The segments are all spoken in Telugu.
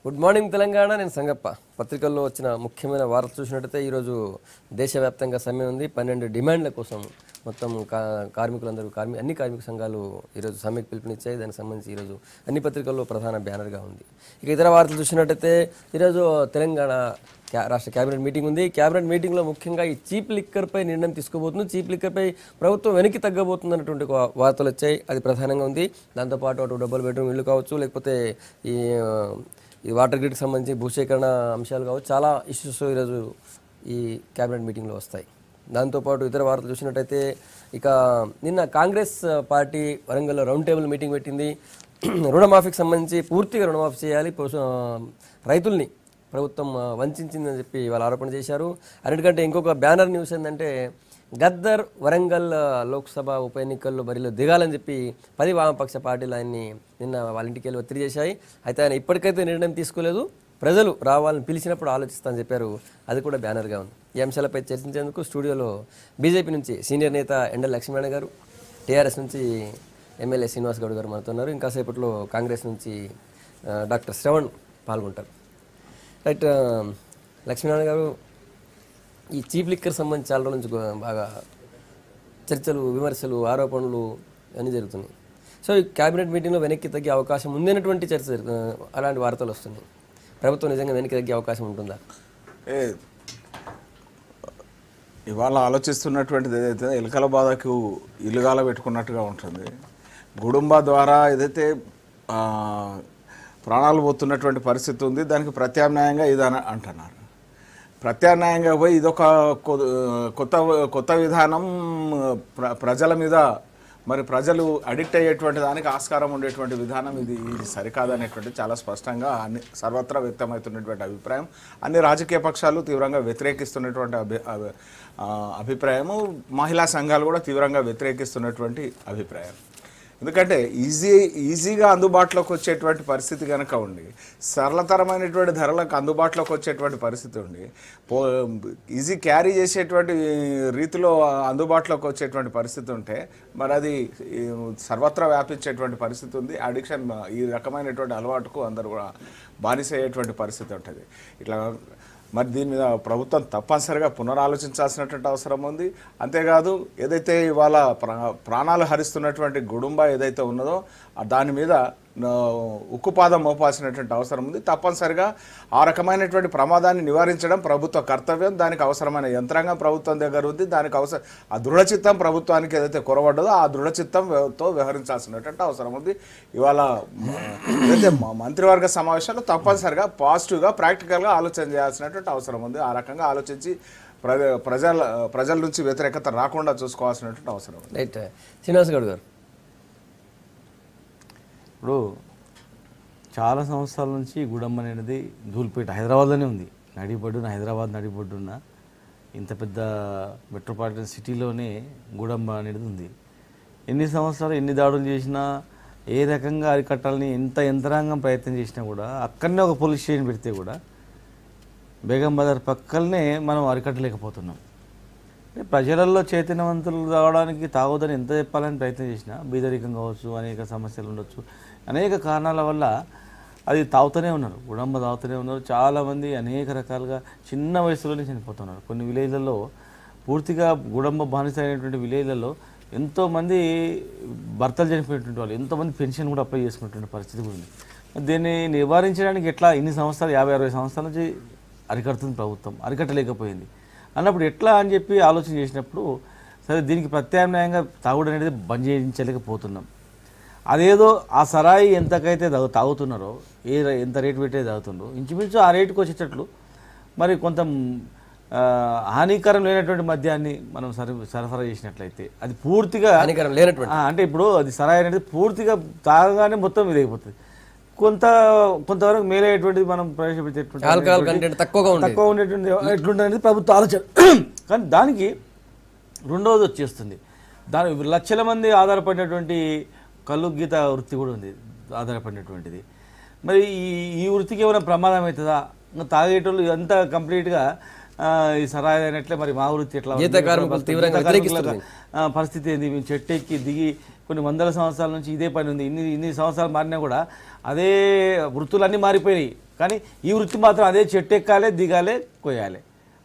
Good morning Telangana. నేను సంగప్ప. పత్రికల్లో వచ్చిన ముఖ్యమైన వార్త చూసినట్టయితే ఈరోజు దేశవ్యాప్తంగా సమ్మె ఉంది. 12 డిమాండ్ల కోసం మొత్తం కార్మికులందరూ అన్ని కార్మిక సంఘాలు ఈరోజు సమ్మెకు పిలుపునిచ్చాయి. దానికి సంబంధించి ఈరోజు అన్ని పత్రికల్లో ప్రధాన బ్యానర్గా ఉంది. ఇక ఇతర వార్తలు చూసినట్టయితే ఈరోజు తెలంగాణ రాష్ట్ర కేబినెట్ మీటింగ్ ఉంది. కేబినెట్ మీటింగ్లో ముఖ్యంగా ఈ చీప్ లిక్కర్పై నిర్ణయం తీసుకోబోతుంది. చీప్ లిక్కర్పై ప్రభుత్వం వెనక్కి తగ్గబోతుంది అన్నటువంటి వార్తలు వచ్చాయి. అది ప్రధానంగా ఉంది. దాంతోపాటు అటు డబుల్ బెడ్రూమ్ ఇల్లు కావచ్చు, లేకపోతే ఈ వాటర్ గ్రిడ్కి సంబంధించి భూసేకరణ అంశాలు కావచ్చు, చాలా ఇష్యూస్ ఈరోజు ఈ కేబినెట్ మీటింగ్లో వస్తాయి. దాంతోపాటు ఇతర వార్తలు చూసినట్టయితే ఇక నిన్న కాంగ్రెస్ పార్టీ వరంగల్లో రౌండ్ టేబుల్ మీటింగ్ పెట్టింది. రుణమాఫీకి సంబంధించి పూర్తిగా రుణమాఫీ చేయాలి, రైతుల్ని ప్రభుత్వం వంచిందని చెప్పి వాళ్ళు ఆరోపణ చేశారు. అన్నిటికంటే ఇంకొక బ్యానర్ న్యూస్ ఏంటంటే గద్దర్ వరంగల్ లోక్సభ ఉప ఎన్నికల్లో బరిలో దిగాలని చెప్పి 10 వామపక్ష పార్టీలు ఆయన్ని నిన్న వాళ్ళ ఇంటికి వెళ్ళి ఒత్తిడి చేశాయి. అయితే ఆయన ఇప్పటికైతే నిర్ణయం తీసుకోలేదు. ప్రజలు రావాలని పిలిచినప్పుడు ఆలోచిస్తానని చెప్పారు. అది కూడా బ్యానర్గా ఉంది. ఈ అంశాలపై చర్చించేందుకు స్టూడియోలో బీజేపీ నుంచి సీనియర్ నేత ఎండల లక్ష్మీనారాయణ గారు, టీఆర్ఎస్ నుంచి ఎమ్మెల్యే శ్రీనివాస్ గౌడ్ గారు మనతున్నారు. ఇంకాసేపట్లో కాంగ్రెస్ నుంచి డాక్టర్ శ్రవణ్ పాల్గొంటారు. రైట్, లక్ష్మీనారాయణ గారు, ఈ చీప్ లిక్కర్ సంబంధించి చాలా రోజుల నుంచి బాగా చర్చలు, విమర్శలు, ఆరోపణలు అన్నీ జరుగుతున్నాయి. సో ఈ క్యాబినెట్ మీటింగ్లో వెనక్కి తగ్గే అవకాశం ఉందనేటువంటి చర్చ అలాంటి వార్తలు వస్తున్నాయి. ప్రభుత్వం నిజంగా వెనక్కి తగ్గే అవకాశం ఉంటుందా? ఇవాళ ఆలోచిస్తున్నటువంటిది ఏదైతే ఎలకల బాధకు ఇల్లుగాల పెట్టుకున్నట్టుగా ఉంటుంది. గుడుంబా ద్వారా ఏదైతే ప్రాణాలు పోతున్నటువంటి పరిస్థితి ఉంది, దానికి ప్రత్యామ్నాయంగా ఇది అంటున్నారు. ప్రత్యామ్నాయంగా పోయి ఇదొక కొత్త విధానం ప్రజల మీద, మరి ప్రజలు అడిక్ట్ అయ్యేటువంటి దానికి ఆస్కారం ఉండేటువంటి విధానం ఇది సరికాదనేటువంటి చాలా స్పష్టంగా సర్వత్రా వ్యక్తమవుతున్నటువంటి అభిప్రాయం. అన్ని రాజకీయ పక్షాలు తీవ్రంగా వ్యతిరేకిస్తున్నటువంటి అభిప్రాయము, మహిళా సంఘాలు కూడా తీవ్రంగా వ్యతిరేకిస్తున్నటువంటి అభిప్రాయం. ఎందుకంటే ఈజీగా అందుబాటులోకి వచ్చేటువంటి పరిస్థితి కనుక ఉండి, సరళతరమైనటువంటి ధరలకు అందుబాటులోకి వచ్చేటువంటి పరిస్థితి ఉండి, ఈజీ క్యారీ చేసేటువంటి రీతిలో అందుబాటులోకి వచ్చేటువంటి పరిస్థితి ఉంటే మరి అది సర్వత్రా వ్యాపించేటువంటి పరిస్థితి ఉంది. అడిక్షన్, ఈ రకమైనటువంటి అలవాటుకు అందరూ కూడా బానిసయ్యేటువంటి పరిస్థితి ఉంటుంది. ఇట్లా మరి దీని మీద ప్రభుత్వం తప్పనిసరిగా పునరాలోచించాల్సినటువంటి అవసరం ఉంది. అంతేకాదు, ఏదైతే ఇవాళ ప్రాణాలు హరిస్తున్నటువంటి గుడుంబా ఏదైతే ఉన్నదో దాని మీద ఉక్కుపాదం మోపాల్సినటువంటి అవసరం ఉంది. తప్పనిసరిగా ఆ రకమైనటువంటి ప్రమాదాన్ని నివారించడం ప్రభుత్వ కర్తవ్యం. దానికి అవసరమైన యంత్రాంగం ప్రభుత్వం దగ్గర ఉంది. దానికి ఆ దృఢచిత్తం ప్రభుత్వానికి ఏదైతే కొరవడ్డదో ఆ దృఢచిత్తంతో వ్యవహరించాల్సినటువంటి అవసరం ఉంది. ఇవాళ ఏదైతే మంత్రివర్గ సమావేశంలో తప్పనిసరిగా పాజిటివ్గా, ప్రాక్టికల్గా ఆలోచన చేయాల్సినటువంటి అవసరం ఉంది. ఆ రకంగా ఆలోచించి ప్రజల నుంచి వ్యతిరేకత రాకుండా చూసుకోవాల్సినటువంటి అవసరం ఉంది. రైట్, శ్రీనివాస్ గౌడ్ గారు, ఇప్పుడు చాలా సంవత్సరాల నుంచి గుడమ్మ అనేది ధూల్పేట హైదరాబాద్లోనే ఉంది. హైదరాబాద్ నడిబొడ్డున్న ఇంత పెద్ద మెట్రోపాలిటన్ సిటీలోనే గుడమ్మ అనేది ఉంది. ఎన్ని సంవత్సరాలు ఎన్ని దాడులు చేసినా, ఏ రకంగా అరికట్టాలని ఎంత యంత్రాంగం ప్రయత్నం చేసినా కూడా, అక్కడనే ఒక పోలీస్ స్టేషన్ పెడితే కూడా బేగం బజార్ పక్కనే మనం అరికట్టలేకపోతున్నాం. ప్రజలలో చైతన్యవంతులు రావడానికి తాగొద్దని ఎంత చెప్పాలని ప్రయత్నం చేసినా, బీదరికం కావచ్చు, అనేక సమస్యలు ఉండొచ్చు, అనేక కారణాల వల్ల అది తాగుతూనే ఉన్నారు. గుడంబ తాగుతూనే ఉన్నారు. చాలామంది అనేక రకాలుగా చిన్న వయసులోనే చనిపోతున్నారు. కొన్ని విలేజ్లలో పూర్తిగా గుడంబ బానిస అయినటువంటి విలేజ్లలో ఎంతోమంది భర్తలు చనిపోయినటువంటి వాళ్ళు, ఎంతోమంది పెన్షన్ కూడా అప్లై చేసుకున్నటువంటి పరిస్థితి కూడా ఉంది. దీన్ని నివారించడానికి ఎట్లా ఇన్ని సంవత్సరాలు 50-60 సంవత్సరాల నుంచి అరికడుతుంది ప్రభుత్వం, అరికట్టలేకపోయింది అన్నప్పుడు ఎట్లా అని చెప్పి ఆలోచన చేసినప్పుడు, సరే దీనికి ప్రత్యామ్నాయంగా తాగుడు అనేది బంద్ చేయించలేకపోతున్నాం. అదేదో ఆ సరాయి ఎంతకైతే తాగుతున్నారో, ఎంత రేటు పెట్టే తాగుతుండ్రో, ఇంచుమించు ఆ రేటుకి వచ్చేటట్లు మరి కొంత హానికరం లేనటువంటి మద్యాన్ని మనం సరఫరా చేసినట్లయితే అది పూర్తిగా హానికరం లేనటువంటి, అంటే ఇప్పుడు అది సరాయి అనేది పూర్తిగా తాగగానే మొత్తం ఇదైపోతుంది. కొంతవరకు మేలయ్యేటువంటిది మనం ప్రవేశపెట్టేటువంటి తక్కువ ఉండేటువంటి ఎట్లుంటుంది ప్రభుత్వ ఆలోచన. కానీ దానికి రెండవది వచ్చేస్తుంది, దాని లక్షల మంది ఆధారపడినటువంటి కళ్ళు గీత వృత్తి కూడా ఉంది ఆధారపడినటువంటిది. మరి ఈ వృత్తికి ఏమైనా ప్రమాదం అవుతుందా? ఇంకా తాగేటోళ్ళు ఇదంతా కంప్లీట్గా ఈ సరాయి అయినట్లే మరి మా వృత్తి ఎట్లా, పరిస్థితి ఏంది? మేము చెట్టు ఎక్కి దిగి కొన్ని వందల సంవత్సరాల నుంచి ఇదే పని ఉంది. ఇన్ని సంవత్సరాలు మారినా కూడా అదే వృత్తులన్నీ మారిపోయినాయి, కానీ ఈ వృత్తి మాత్రం అదే, చెట్టు ఎక్కాలి, దిగాలి, కొయ్యాలి.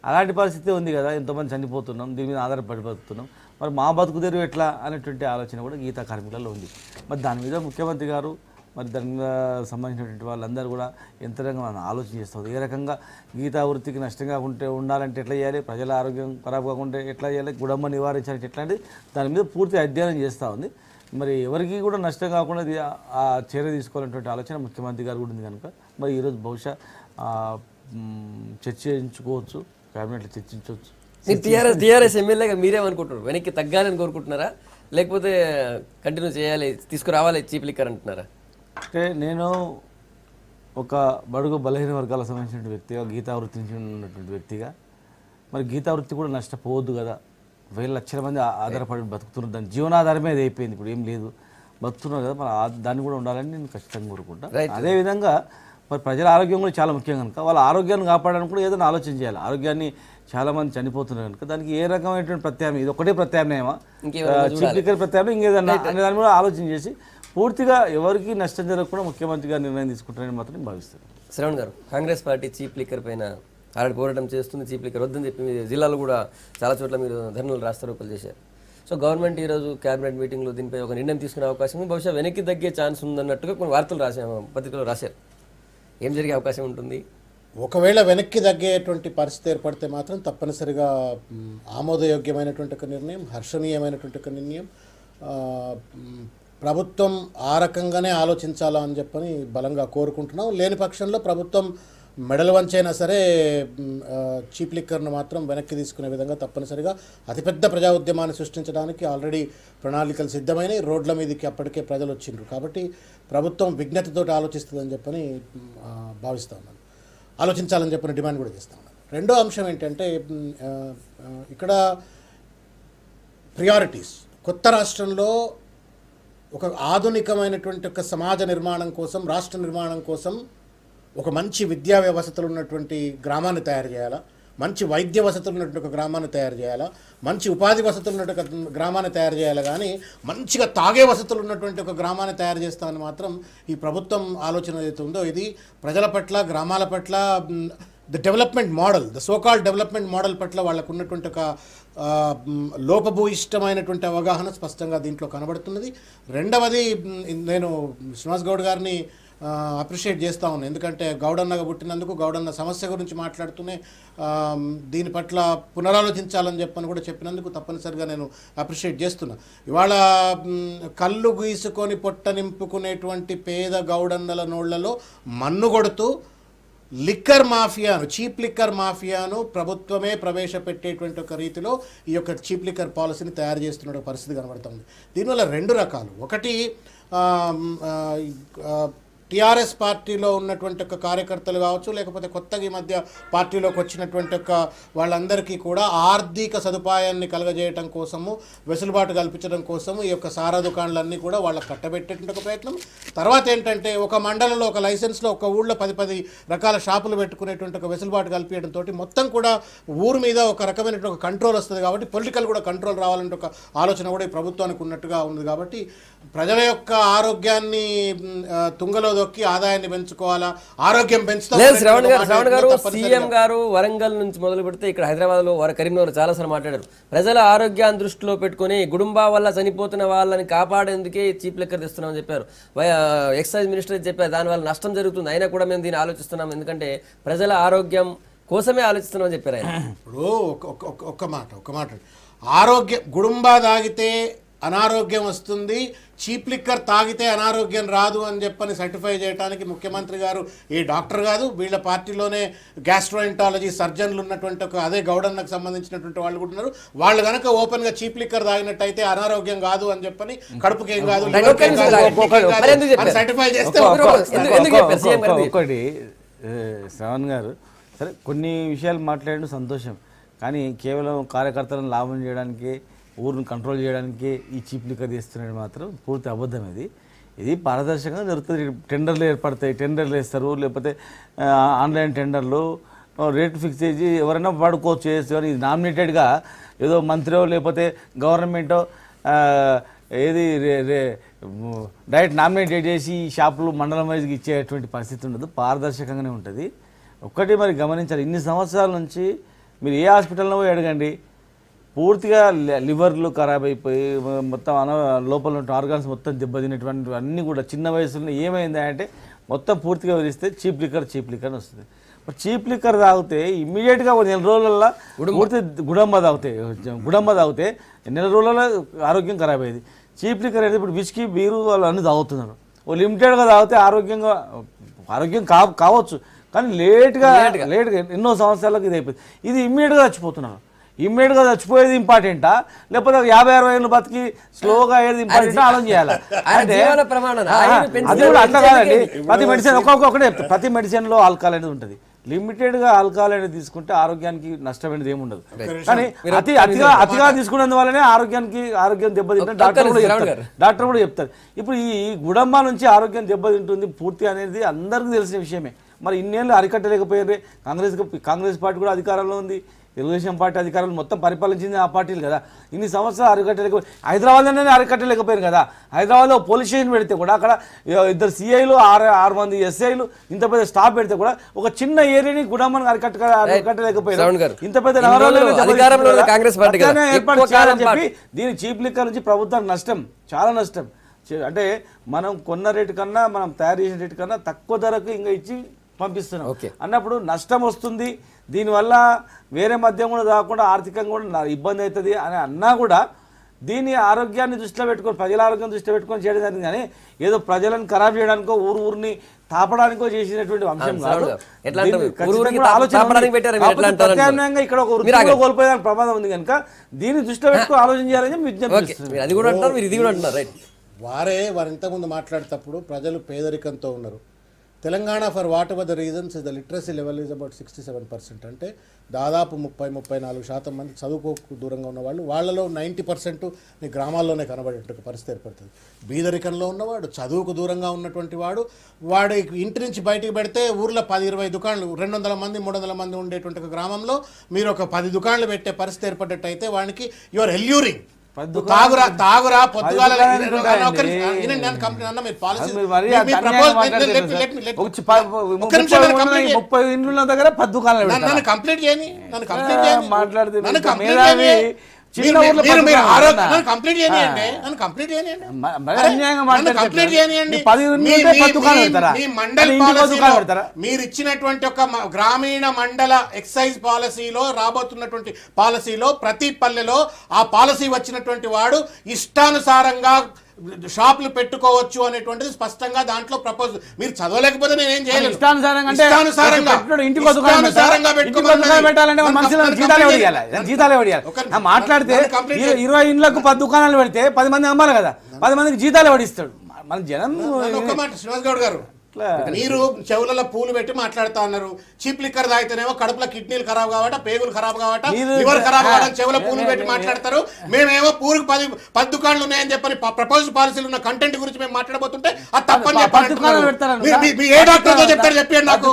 అలాంటి పరిస్థితి ఉంది కదా. ఎంతోమంది చనిపోతున్నాం, దీని మీద ఆధారపడి బతుకుతున్నాం. మరి మా బతుకు తెరువు ఎట్లా అనేటువంటి ఆలోచన కూడా గీతా కార్మికులలో ఉంది. మరి దాని మీద ముఖ్యమంత్రి గారు మరి దాని మీద సంబంధించినటువంటి వాళ్ళందరూ కూడా యంత్రాంగం మనం ఆలోచన చేస్తుంది. ఏ రకంగా గీతా వృత్తికి నష్టం కాకుంటే ఉండాలంటే ఎట్లా చేయాలి, ప్రజల ఆరోగ్యం ఖరాబ్ కాకుంటే ఎట్లా చేయాలి, గుడమ్మ నివారించాలంటే ఎట్లాంటి దాని మీద పూర్తి అధ్యయనం చేస్తూ ఉంది. మరి ఎవరికి కూడా నష్టం కాకుండా ఆ చర్య తీసుకోవాలనేటువంటి ఆలోచన ముఖ్యమంత్రి గారు కూడా ఉంది కనుక మరి ఈరోజు బహుశా చర్చించుకోవచ్చు, క్యాబినెట్లో చర్చించవచ్చు. టీఆర్ఎస్ ఎమ్మెల్యేగా మీరేమనుకుంటున్నారు? వెనక్కి తగ్గాలని కోరుకుంటున్నారా, లేకపోతే కంటిన్యూ చేయాలి, తీసుకురావాలి చీప్ లిక్కర్ అంటున్నారా? అంటే నేను ఒక బడుగు బలహీన వర్గాలకు సంబంధించిన వ్యక్తిగా, గీతా వృత్తి నుంచి ఉన్నటువంటి వ్యక్తిగా, మరి గీతా వృత్తి కూడా నష్టపోవద్దు కదా. వేల లక్షల మంది ఆధారపడి బతుకుతున్నారు, దాని జీవనాధారమే అది అయిపోయింది, ఇప్పుడు ఏం లేదు, బతుకుతున్నారు కదా. మరి దాన్ని కూడా ఉండాలని నేను ఖచ్చితంగా కోరుకుంటాను. అదేవిధంగా మరి ప్రజల ఆరోగ్యం కూడా చాలా ముఖ్యం కనుక వాళ్ళ ఆరోగ్యాన్ని కాపాడడానికి కూడా ఏదైనా ఆలోచన చేయాలి. ఆరోగ్యాన్ని చాలామంది చనిపోతున్నారు కనుక దానికి ఏ రకమైనటువంటి ప్రత్యామ్నాయం, ఇది ఒకటే ప్రత్యామ్నాయమా, చీప్ లిక్కర్ ప్రత్యామ్నాయం ఇంకేదన్నా అనే దాని మీద ఆలోచన చేసి పూర్తిగా ఎవరికి నష్టం జరగకుండా ముఖ్యమంత్రి గారు నిర్ణయం తీసుకుంటారని మాత్రం భావిస్తారు. శ్రవణ్ గారు, కాంగ్రెస్ పార్టీ చీప్ లిక్కర్ పైన ఆల్రెడీ పోరాటం చేస్తుంది. చీప్ లిక్కర్ వద్దని చెప్పి మీ జిల్లాలో కూడా చాలా చోట్ల మీరు ధర్నాలు రాస్తారోకలు చేశారు. సో గవర్నమెంట్ ఈరోజు క్యాబినెట్ మీటింగ్లో దీనిపై ఒక నిర్ణయం తీసుకునే అవకాశం ఉంది, బహుశా వెనక్కి తగ్గే ఛాన్స్ ఉందన్నట్టుగా కొన్ని వార్తలు పత్రికలో రాశారు. ఏం జరిగే అవకాశం ఉంటుంది? ఒకవేళ వెనక్కి తగ్గేటువంటి పరిస్థితి ఏర్పడితే మాత్రం తప్పనిసరిగా ఆమోదయోగ్యమైనటువంటి ఒక నిర్ణయం, హర్షణీయమైనటువంటి ఒక నిర్ణయం. ప్రభుత్వం ఆ రకంగానే ఆలోచించాలా అని చెప్పని బలంగా కోరుకుంటున్నాం. లేని పక్షంలో ప్రభుత్వం మెడలు వంచైనా సరే చీప్ లిక్కర్ను మాత్రం వెనక్కి తీసుకునే విధంగా తప్పనిసరిగా అతిపెద్ద ప్రజా ఉద్యమాన్ని సృష్టించడానికి ఆల్రెడీ ప్రణాళికలు సిద్ధమైనవి. రోడ్ల మీదకి అప్పటికే ప్రజలు వచ్చిండ్రు. కాబట్టి ప్రభుత్వం విజ్ఞతతో ఆలోచిస్తుందని చెప్పని భావిస్తూ ఉన్నాను, ఆలోచించాలని చెప్పిన డిమాండ్ కూడా చేస్తూ ఉన్నాను. రెండో అంశం ఏంటంటే ఇక్కడ ప్రియారిటీస్. కొత్త రాష్ట్రంలో ఒక ఆధునికమైనటువంటి ఒక సమాజ నిర్మాణం కోసం, రాష్ట్ర నిర్మాణం కోసం ఒక మంచి విద్యా వ్యవస్థలు ఉన్నటువంటి గ్రామాన్ని తయారు చేయాలా, మంచి వైద్య వసతులు ఉన్నటువంటి ఒక గ్రామాన్ని తయారు చేయాలా, మంచి ఉపాధి వసతులు ఉన్నటువంటి ఒక గ్రామాన్ని తయారు చేయాలి. కానీ మంచిగా తాగే వసతులు ఉన్నటువంటి ఒక గ్రామాన్ని తయారు చేస్తామని మాత్రం ఈ ప్రభుత్వం ఆలోచన ఏదైతే ఉందో ఇది ప్రజల పట్ల, గ్రామాల పట్ల, the development model, the so called development model పట్ల వాళ్ళకు ఉన్నటువంటి ఒక లోపభూయిష్టమైనటువంటి అవగాహన స్పష్టంగా దీంట్లో కనబడుతున్నది. రెండవది, నేను శ్రీనివాస్ గౌడ్ గారిని అప్రిషియేట్ చేస్తూ ఉన్నాను. ఎందుకంటే గౌడన్నగా పుట్టినందుకు గౌడన్న సమస్య గురించి మాట్లాడుతూనే దీని పట్ల పునరాలోచించాలని కూడా చెప్పినందుకు తప్పనిసరిగా నేను అప్రిషియేట్ చేస్తున్నా. ఇవాళ కళ్ళు గీసుకొని పొట్ట నింపుకునేటువంటి పేద గౌడన్నల నోళ్లలో మన్ను కొడుతూ లిక్కర్ మాఫియాను, చీప్ లిక్కర్ మాఫియాను ప్రభుత్వమే ప్రవేశపెట్టేటువంటి ఒక రీతిలో ఈ యొక్క చీప్ లిక్కర్ పాలసీని తయారు చేస్తున్న పరిస్థితి కనబడుతుంది. దీనివల్ల రెండు రకాలు. ఒకటి, టీఆర్ఎస్ పార్టీలో ఉన్నటువంటి ఒక కార్యకర్తలు కావచ్చు, లేకపోతే కొత్తగా ఈ మధ్య పార్టీలోకి వచ్చినటువంటి ఒక వాళ్ళందరికీ కూడా ఆర్థిక సదుపాయాన్ని కలగజేయటం కోసము, వెసులుబాటు కల్పించడం కోసము ఈ యొక్క సారా దుకాణాలన్నీ కూడా వాళ్ళకి కట్టబెట్టేటువంటి ఒక ప్రయత్నం. తర్వాత ఏంటంటే ఒక మండలంలో, ఒక లైసెన్స్లో, ఒక ఊళ్ళో 10 రకాల షాపులు పెట్టుకునేటువంటి ఒక వెసులుబాటు కల్పించడంతో మొత్తం కూడా ఊరు మీద ఒక రకమైనటువంటి ఒక కంట్రోల్ వస్తుంది. కాబట్టి పొలిటికల్ కూడా కంట్రోల్ రావాలంటే ఒక ఆలోచన కూడా ఈ ప్రభుత్వానికి ఉన్నట్టుగా ఉంది. కాబట్టి ప్రజల యొక్క ఆరోగ్యాన్ని తుంగలో దొక్కి ఆదాయాన్ని పెంచుకోవాలా, ఆరోగ్యం పెంచుతారు. శ్రవణ్ గారు, సీఎం గారు వరంగల్ నుంచి మొదలు పెడితే ఇక్కడ హైదరాబాద్ లో, కరీంనగర్ చాలాసార్లు మాట్లాడారు. ప్రజల ఆరోగ్యాన్ని దృష్టిలో పెట్టుకుని గుడుంబా వల్ల చనిపోతున్న వాళ్ళని కాపాడేందుకే చీప్ లిక్కర్ తెస్తున్నామని చెప్పారు. ఎక్సైజ్ మినిస్టర్ చెప్పారు దానివల్ల నష్టం జరుగుతుంది, అయినా కూడా మేము దీన్ని ఆలోచిస్తున్నాం, ఎందుకంటే ప్రజల ఆరోగ్యం కోసమే ఆలోచిస్తున్నామని చెప్పారు ఆయన. ఇప్పుడు ఒక మాట, ఆరోగ్యం గుడుంబా తాగితే అనారోగ్యం వస్తుంది, చీప్ లిక్కర్ తాగితే అనారోగ్యం రాదు అని చెప్పని సర్టిఫై చేయడానికి ముఖ్యమంత్రి గారు ఏ డాక్టర్ కాదు. వీళ్ళ పార్టీలోనే గ్యాస్ట్రోఎంటాలజీ సర్జన్లు ఉన్నటువంటి ఒక అదే గౌడన్నకు సంబంధించినటువంటి వాళ్ళు కూడా ఉన్నారు. వాళ్ళు కనుక ఓపెన్గా చీప్ లిక్కర్ తాగినట్టయితే అనారోగ్యం కాదు అని చెప్పని, కడుపుకేం కాదు సర్టిఫై చేస్తే ఒకటి. శ్రవణ్ గారు, సరే కొన్ని విషయాలు మాట్లాడడం సంతోషం, కానీ కేవలం కార్యకర్తలను లాభం చేయడానికి, ఊరిని కంట్రోల్ చేయడానికి ఈ చీప్ లిక్కర్ తీస్తున్నది మాత్రం పూర్తి అబద్ధం. ఇది పారదర్శకంగా జరుగుతుంది. టెండర్లు ఏర్పడతాయి, టెండర్లు వేస్తారు, లేకపోతే ఆన్లైన్ టెండర్లు, రేటు ఫిక్స్ చేసి ఎవరైనా వాడుకోవచ్చు. చేస్తారు. ఇది నామినేటెడ్గా ఏదో మంత్రో లేకపోతే గవర్నమెంటో ఏది డైరెక్ట్ నామినేట్ చేసి షాపులు మండలం వైజ్కి ఇచ్చేటువంటి పరిస్థితి ఉండదు, పారదర్శకంగానే ఉంటుంది. ఒక్కటి మరి గమనించాలి, ఇన్ని సంవత్సరాల నుంచి మీరు ఏ హాస్పిటల్లో పోయి అడగండి, పూర్తిగా లివర్లు ఖరాబ్ అయిపోయి మొత్తం లోపల ఉన్న ఆర్గాన్స్ మొత్తం దెబ్బతినేటువంటి అన్నీ కూడా చిన్న వయసులో ఏమైంది అంటే మొత్తం పూర్తిగా వదిలిస్తే చీప్ లిక్కర్ అని వస్తుంది. చీప్ లిక్కర్ తాగితే ఇమ్మీడియట్గా ఒక నెల రోజులలో పూర్తి గుడంబ తాగితే నెల రోజులలో ఆరోగ్యం ఖరాబ్ అయ్యేది. చీప్ లిక్కర్ అయితే ఇప్పుడు విస్కీ బీరు వాళ్ళు అన్నీ తాగుతున్నారు. ఓ లిమిటెడ్గా తాగితే ఆరోగ్యం కావచ్చు, కానీ లేట్గా ఎన్నో సంవత్సరాలకు ఇది అయిపోయింది. ఇది ఇమ్మీడియట్గా చచ్చిపోయేది ఇంపార్టెంటా, లేకపోతే 50-60 ఏళ్ళు బతికి స్లోగా అయ్యేది ఇంపార్టెంటా ఆలోచన చేయాలి. అంటే అది కూడా అట్లా కాదండి. ప్రతి మెడిసిన్ ఒకటే చెప్తారు, ప్రతి మెడిసిన్లో ఆల్కహాల్ అనేది ఉంటుంది. లిమిటెడ్గా ఆల్కహాల్ అనేది తీసుకుంటే ఆరోగ్యానికి నష్టమైనది ఏమి ఉండదు. కానీ అతిగా తీసుకున్నందువల్లనే ఆరోగ్యం దెబ్బతింటుంది. డాక్టర్ కూడా చెప్తారు. ఇప్పుడు ఈ గుడంబ నుంచి ఆరోగ్యం దెబ్బతింటుంది పూర్తి అనేది అందరికీ తెలిసిన విషయమే. మరి ఇన్నేళ్ళు అరికట్టలేకపోయారు. కాంగ్రెస్ పార్టీ కూడా అధికారంలో ఉంది, తెలుగుదేశం పార్టీ అధికారులు మొత్తం పరిపాలించింది ఆ పార్టీలు కదా. ఇన్ని సంవత్సరాలు అరికట్టలేకపోయి హైదరాబాద్లోనే అరికట్టలేకపోయారు కదా. హైదరాబాద్లో పోలీస్ స్టేషన్ పెడితే కూడా అక్కడ 2 CIలు 6 మంది SIలు ఇంత పెద్ద స్టాఫ్ పెడితే కూడా ఒక చిన్న ఏరియాని గుడామని అరికట్టలేకపోయారు. ఇంత పెద్ద ఏర్పాటు చేయాలని చెప్పి దీని చీప్ లిక్కర్ నుంచి ప్రభుత్వానికి నష్టం, చాలా నష్టం. అంటే మనం కొన్న రేటు కన్నా మనం తయారు చేసిన రేటు కన్నా తక్కువ ధరకు ఇంకా ఇచ్చి పంపిస్తున్నాం అన్నప్పుడు నష్టం వస్తుంది. దీనివల్ల వేరే మద్యం కూడా కాకుండా ఆర్థికంగా కూడా ఇబ్బంది అవుతుంది అని అన్నా కూడా దీని ఆరోగ్యాన్ని దృష్టిలో పెట్టుకొని, ప్రజల ఆరోగ్యం దృష్టిలో పెట్టుకొని చేయడం జరిగింది. కానీ ఏదో ప్రజలను ఖరాబ్ చేయడానికో ఊరిని తాపడానికో చేసినటువంటి అంశం కాదు. ప్రత్యామ్నాయంగా ఇక్కడ ఒక వృత్తిలో కోల్పోయేదానికి ప్రమాదం ఉంది కనుక దీన్ని దృష్టిలో పెట్టుకొని ఆలోచన చేయాలని విజ్ఞప్తి. వారు ఇంతకుముందు మాట్లాడేటప్పుడు ప్రజలు పేదరికంతో ఉన్నారు. Telangana for what ever the reasons the literacy level is about 67%. అంటే దాదాపు 30-34% మంది చదువుకోకు దూరంగా ఉన్నవాళ్ళు, వాళ్ళలో 90% నీ గ్రామాల్లోనే కనబడేటువంటి పరిస్థితి ఏర్పడుతుంది. బీదరికంలో ఉన్నవాడు, చదువుకు దూరంగా ఉన్నటువంటి వాడు ఇంటి నుంచి బయటికి పెడితే ఊర్లో 10-20 దుకాణాలు, 200 మంది 300 మంది ఉండేటువంటి ఒక మీరు ఒక 10 దుకాణాలు పెట్టే పరిస్థితి ఏర్పడ్డట్టయితే వానికి యువర్ ఎల్యూరింగ్ తాగురా పొద్దుగాల కంప్లీట్ చేయని మీరు ఇచ్చినటువంటి ఒక గ్రామీణ మండల ఎక్సైజ్ పాలసీలో రాబోతున్నటువంటి పాలసీలో ప్రతి పల్లెలో ఆ పాలసీ వచ్చినటువంటి వాడు ఇష్టానుసారంగా షాపులు పెట్టుకోవచ్చు అనేటువంటిది స్పష్టంగా దాంట్లో ప్రపోజ్. మీరు చదవలేకపోతే నేనేం చేయలేదు. మాట్లాడితే 20 ఇండ్లకు 10 దుకాణాలు పెడితే 10 మంది అమ్మాలి కదా, 10 మందికి జీతాలు పడిస్తాడు మన జనం. ఒక్క మాట శ్రీనివాస్ గౌడ్ గారు, మీరు చెవులలో పూలు పెట్టి మాట్లాడుతా ఉన్నారు. చీప్ లిక్కర్ తాగితేనేమో కడుపులో కిడ్నీలు ఖరాబ్ కావట, పేగులు ఖరాబ్ కావట, లివర్ ఖరాబ్ కావడం, చెవుల పూలు పెట్టి మాట్లాడతారు. మేమేమో పూలకు 10 దుకాణాలు ఉన్నాయని చెప్పని ప్రపోజ్ పాలసీలు ఉన్న కంటెంట్ గురించి మేము మాట్లాడబోతుంటే అది తప్పని చెప్పి ఏ డాక్టర్ తో చెప్తారు చెప్పండి నాకు.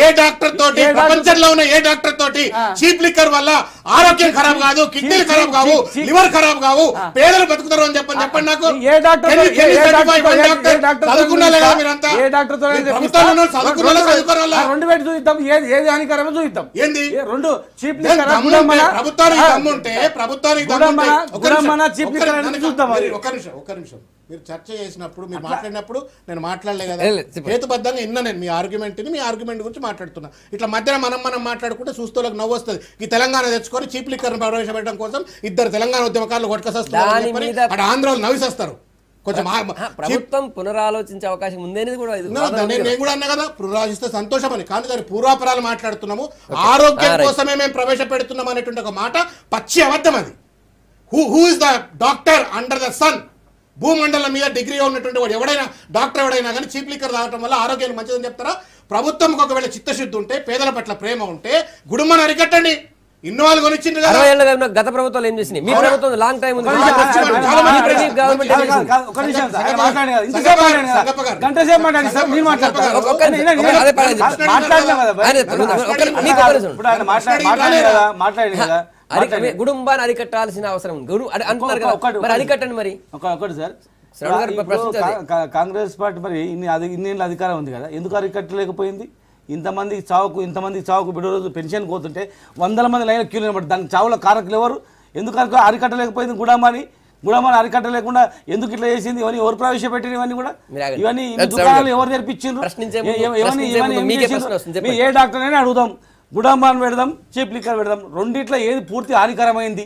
ఏ డాక్టర్ తోటి, ప్రపంచంలో ఉన్న ఏ డాక్టర్ తోటి చీప్ లిక్కర్ వల్ల ఆరోగ్యం ఖరాబ్ కాదు, కిడ్నీలు ఖరాబ్ కావు, లివర్ ఖరాబ్ కావు, పేదలు బతుకుతారు అని చెప్పండి నాకు. చదువుకున్నా లేదా మీరంతా? మీరు చర్చ చేసినప్పుడు, మీరు మాట్లాడినప్పుడు నేను మాట్లాడలే కదా, హేతుబద్ధంగా విన్నా నేను మీ ఆర్గ్యుమెంట్ గురించి మాట్లాడుతున్నా. ఇట్లా మధ్యన మనం మాట్లాడుకుంటే చూస్తోళ్ళకి నవ్వు వస్తుంది. ఈ తెలంగాణ తెచ్చుకొని చీప్ లిక్కర్ ప్రవేశపెట్టడం కోసం 2 తెలంగాణ ఉద్యమకారులు కొట్టుకొస్తారు, ఆంధ్రాలు నవ్విసేస్తారు. కొంచెం ప్రభుత్వం పునరాలోచించే అవకాశం ఉందనేది కూడా నేను కూడా అన్నా కదా, పునరాలోచిస్తే సంతోషం అని. కానీ దాని పూర్వాపరాలు మాట్లాడుతున్నాము, ఆరోగ్యం కోసమే మేము ప్రవేశపెడుతున్నాం అనేటువంటి ఒక మాట పచ్చి అబద్ధం. అది who is the doctor under the sun? భూమండలం మీద డిగ్రీ ఉన్నటువంటి వాడు ఎవడైనా డాక్టర్ ఎవడైనా కానీ చీప్ లిక్కర్ తాగడం వల్ల ఆరోగ్యానికి మంచిదని చెప్తారా? ప్రభుత్వంకి ఒకవేళ చిత్తశుద్ధి ఉంటే, పేదల పట్ల ప్రేమ ఉంటే గుడుమ్మను అరికట్టండి. ఇన్వాల్వ్ కొనిచ్చింది గత ప్రభుత్వాలు ఏం చేసినాయి? మీ ప్రభుత్వం లాంగ్ టైం ఉంది. గుడుంబాన్ని అరికట్టాల్సిన అవసరం ఉంది. అంటున్నారు కదా, మరి అరికట్టండి. మరి ఒకటి సార్, శ్రవణ్ గారు ఇప్పుడు కాంగ్రెస్ పార్టీ మరి ఇన్నేళ్ళ అధికారం ఉంది కదా, ఎందుకు అరికట్టలేకపోయింది? ఇంతమంది చావుకు బిడ్డ రోజు పెన్షన్ పోతుంటే వందల మంది లైన్ క్యూ నిలబడి దానికి చావుల కారకులు ఎవరు? ఎందుకు అరికట్టలేకపోయింది? గుడామాని అరికట్టలేకుండా ఎందుకు ఇట్లా చేసింది? ఇవన్నీ ఎవరు ప్రవేశపెట్టిన? ఇవన్నీ కూడా ఇవన్నీ దుకాణాలు ఎవరు నేర్పించారు? ఏ డాక్టర్ అయినా అడుగుదాం, గుడామాన్ని పెడదాం, చీప్ లిక్కర్ పెడదాం, రెండిట్లో ఏది పూర్తి హానికరమైంది?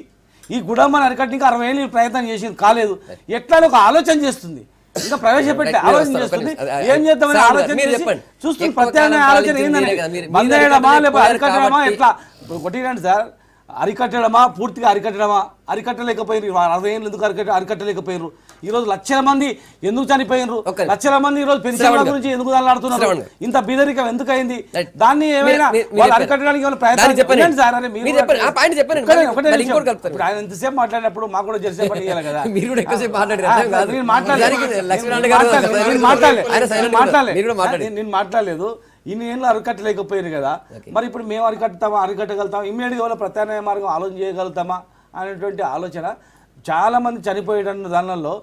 ఈ గుడామాన్ని అరికట్టడానికి 60 ఏళ్ళు ప్రయత్నం చేసింది, కాలేదు. ఎట్లా ఒక ఆలోచన చేస్తుంది, ఇంకా ప్రవేశపెట్టి ఆలోచన చేస్తుంది, ఏం చేద్దామని ఆలోచన చేసి చూస్తుంది. ప్రత్యామ్నాయ ఆలోచన ఏందని, బంద్ చేయడమా లేకపోతే అరికట్టడమా? ఎట్లా కొట్టిరండి సార్, అరికట్టడమా, పూర్తిగా అరికట్టలేకపోయారు. 60 ఏళ్ళు ఎందుకు అరికట్టలేకపోయారు? ఈ రోజు లక్షల మంది ఎందుకు చనిపోయినారు? లక్షల మంది ఈ రోజు పెన్షన్ల గురించి ఎందుకు దాడుతున్నారు? ఇంత బీదరికం ఎందుకు అయింది? దాన్ని ఏమైనా వాళ్ళు అరికట్టడానికి ఏమైనా ప్రయత్నం చెప్పండి సార్. అరే మీరు ఆయన ఎంతసేపు మాట్లాడినప్పుడు మాకు కూడా జరిసేపు ఇవ్వాలి కదా. నేను మాట్లాడలేదు, ఇన్ని ఏళ్ళు అరికట్టలేకపోయింది కదా. మరి ఇప్పుడు మేము అరికట్టగలుగుతామా? ఇమ్మీడియట్గా వాళ్ళ ప్రత్యామ్నాయ మార్గం ఆలోచన చేయగలుగుతామా అనేటువంటి ఆలోచన. చాలామంది చనిపోయేట దానిలో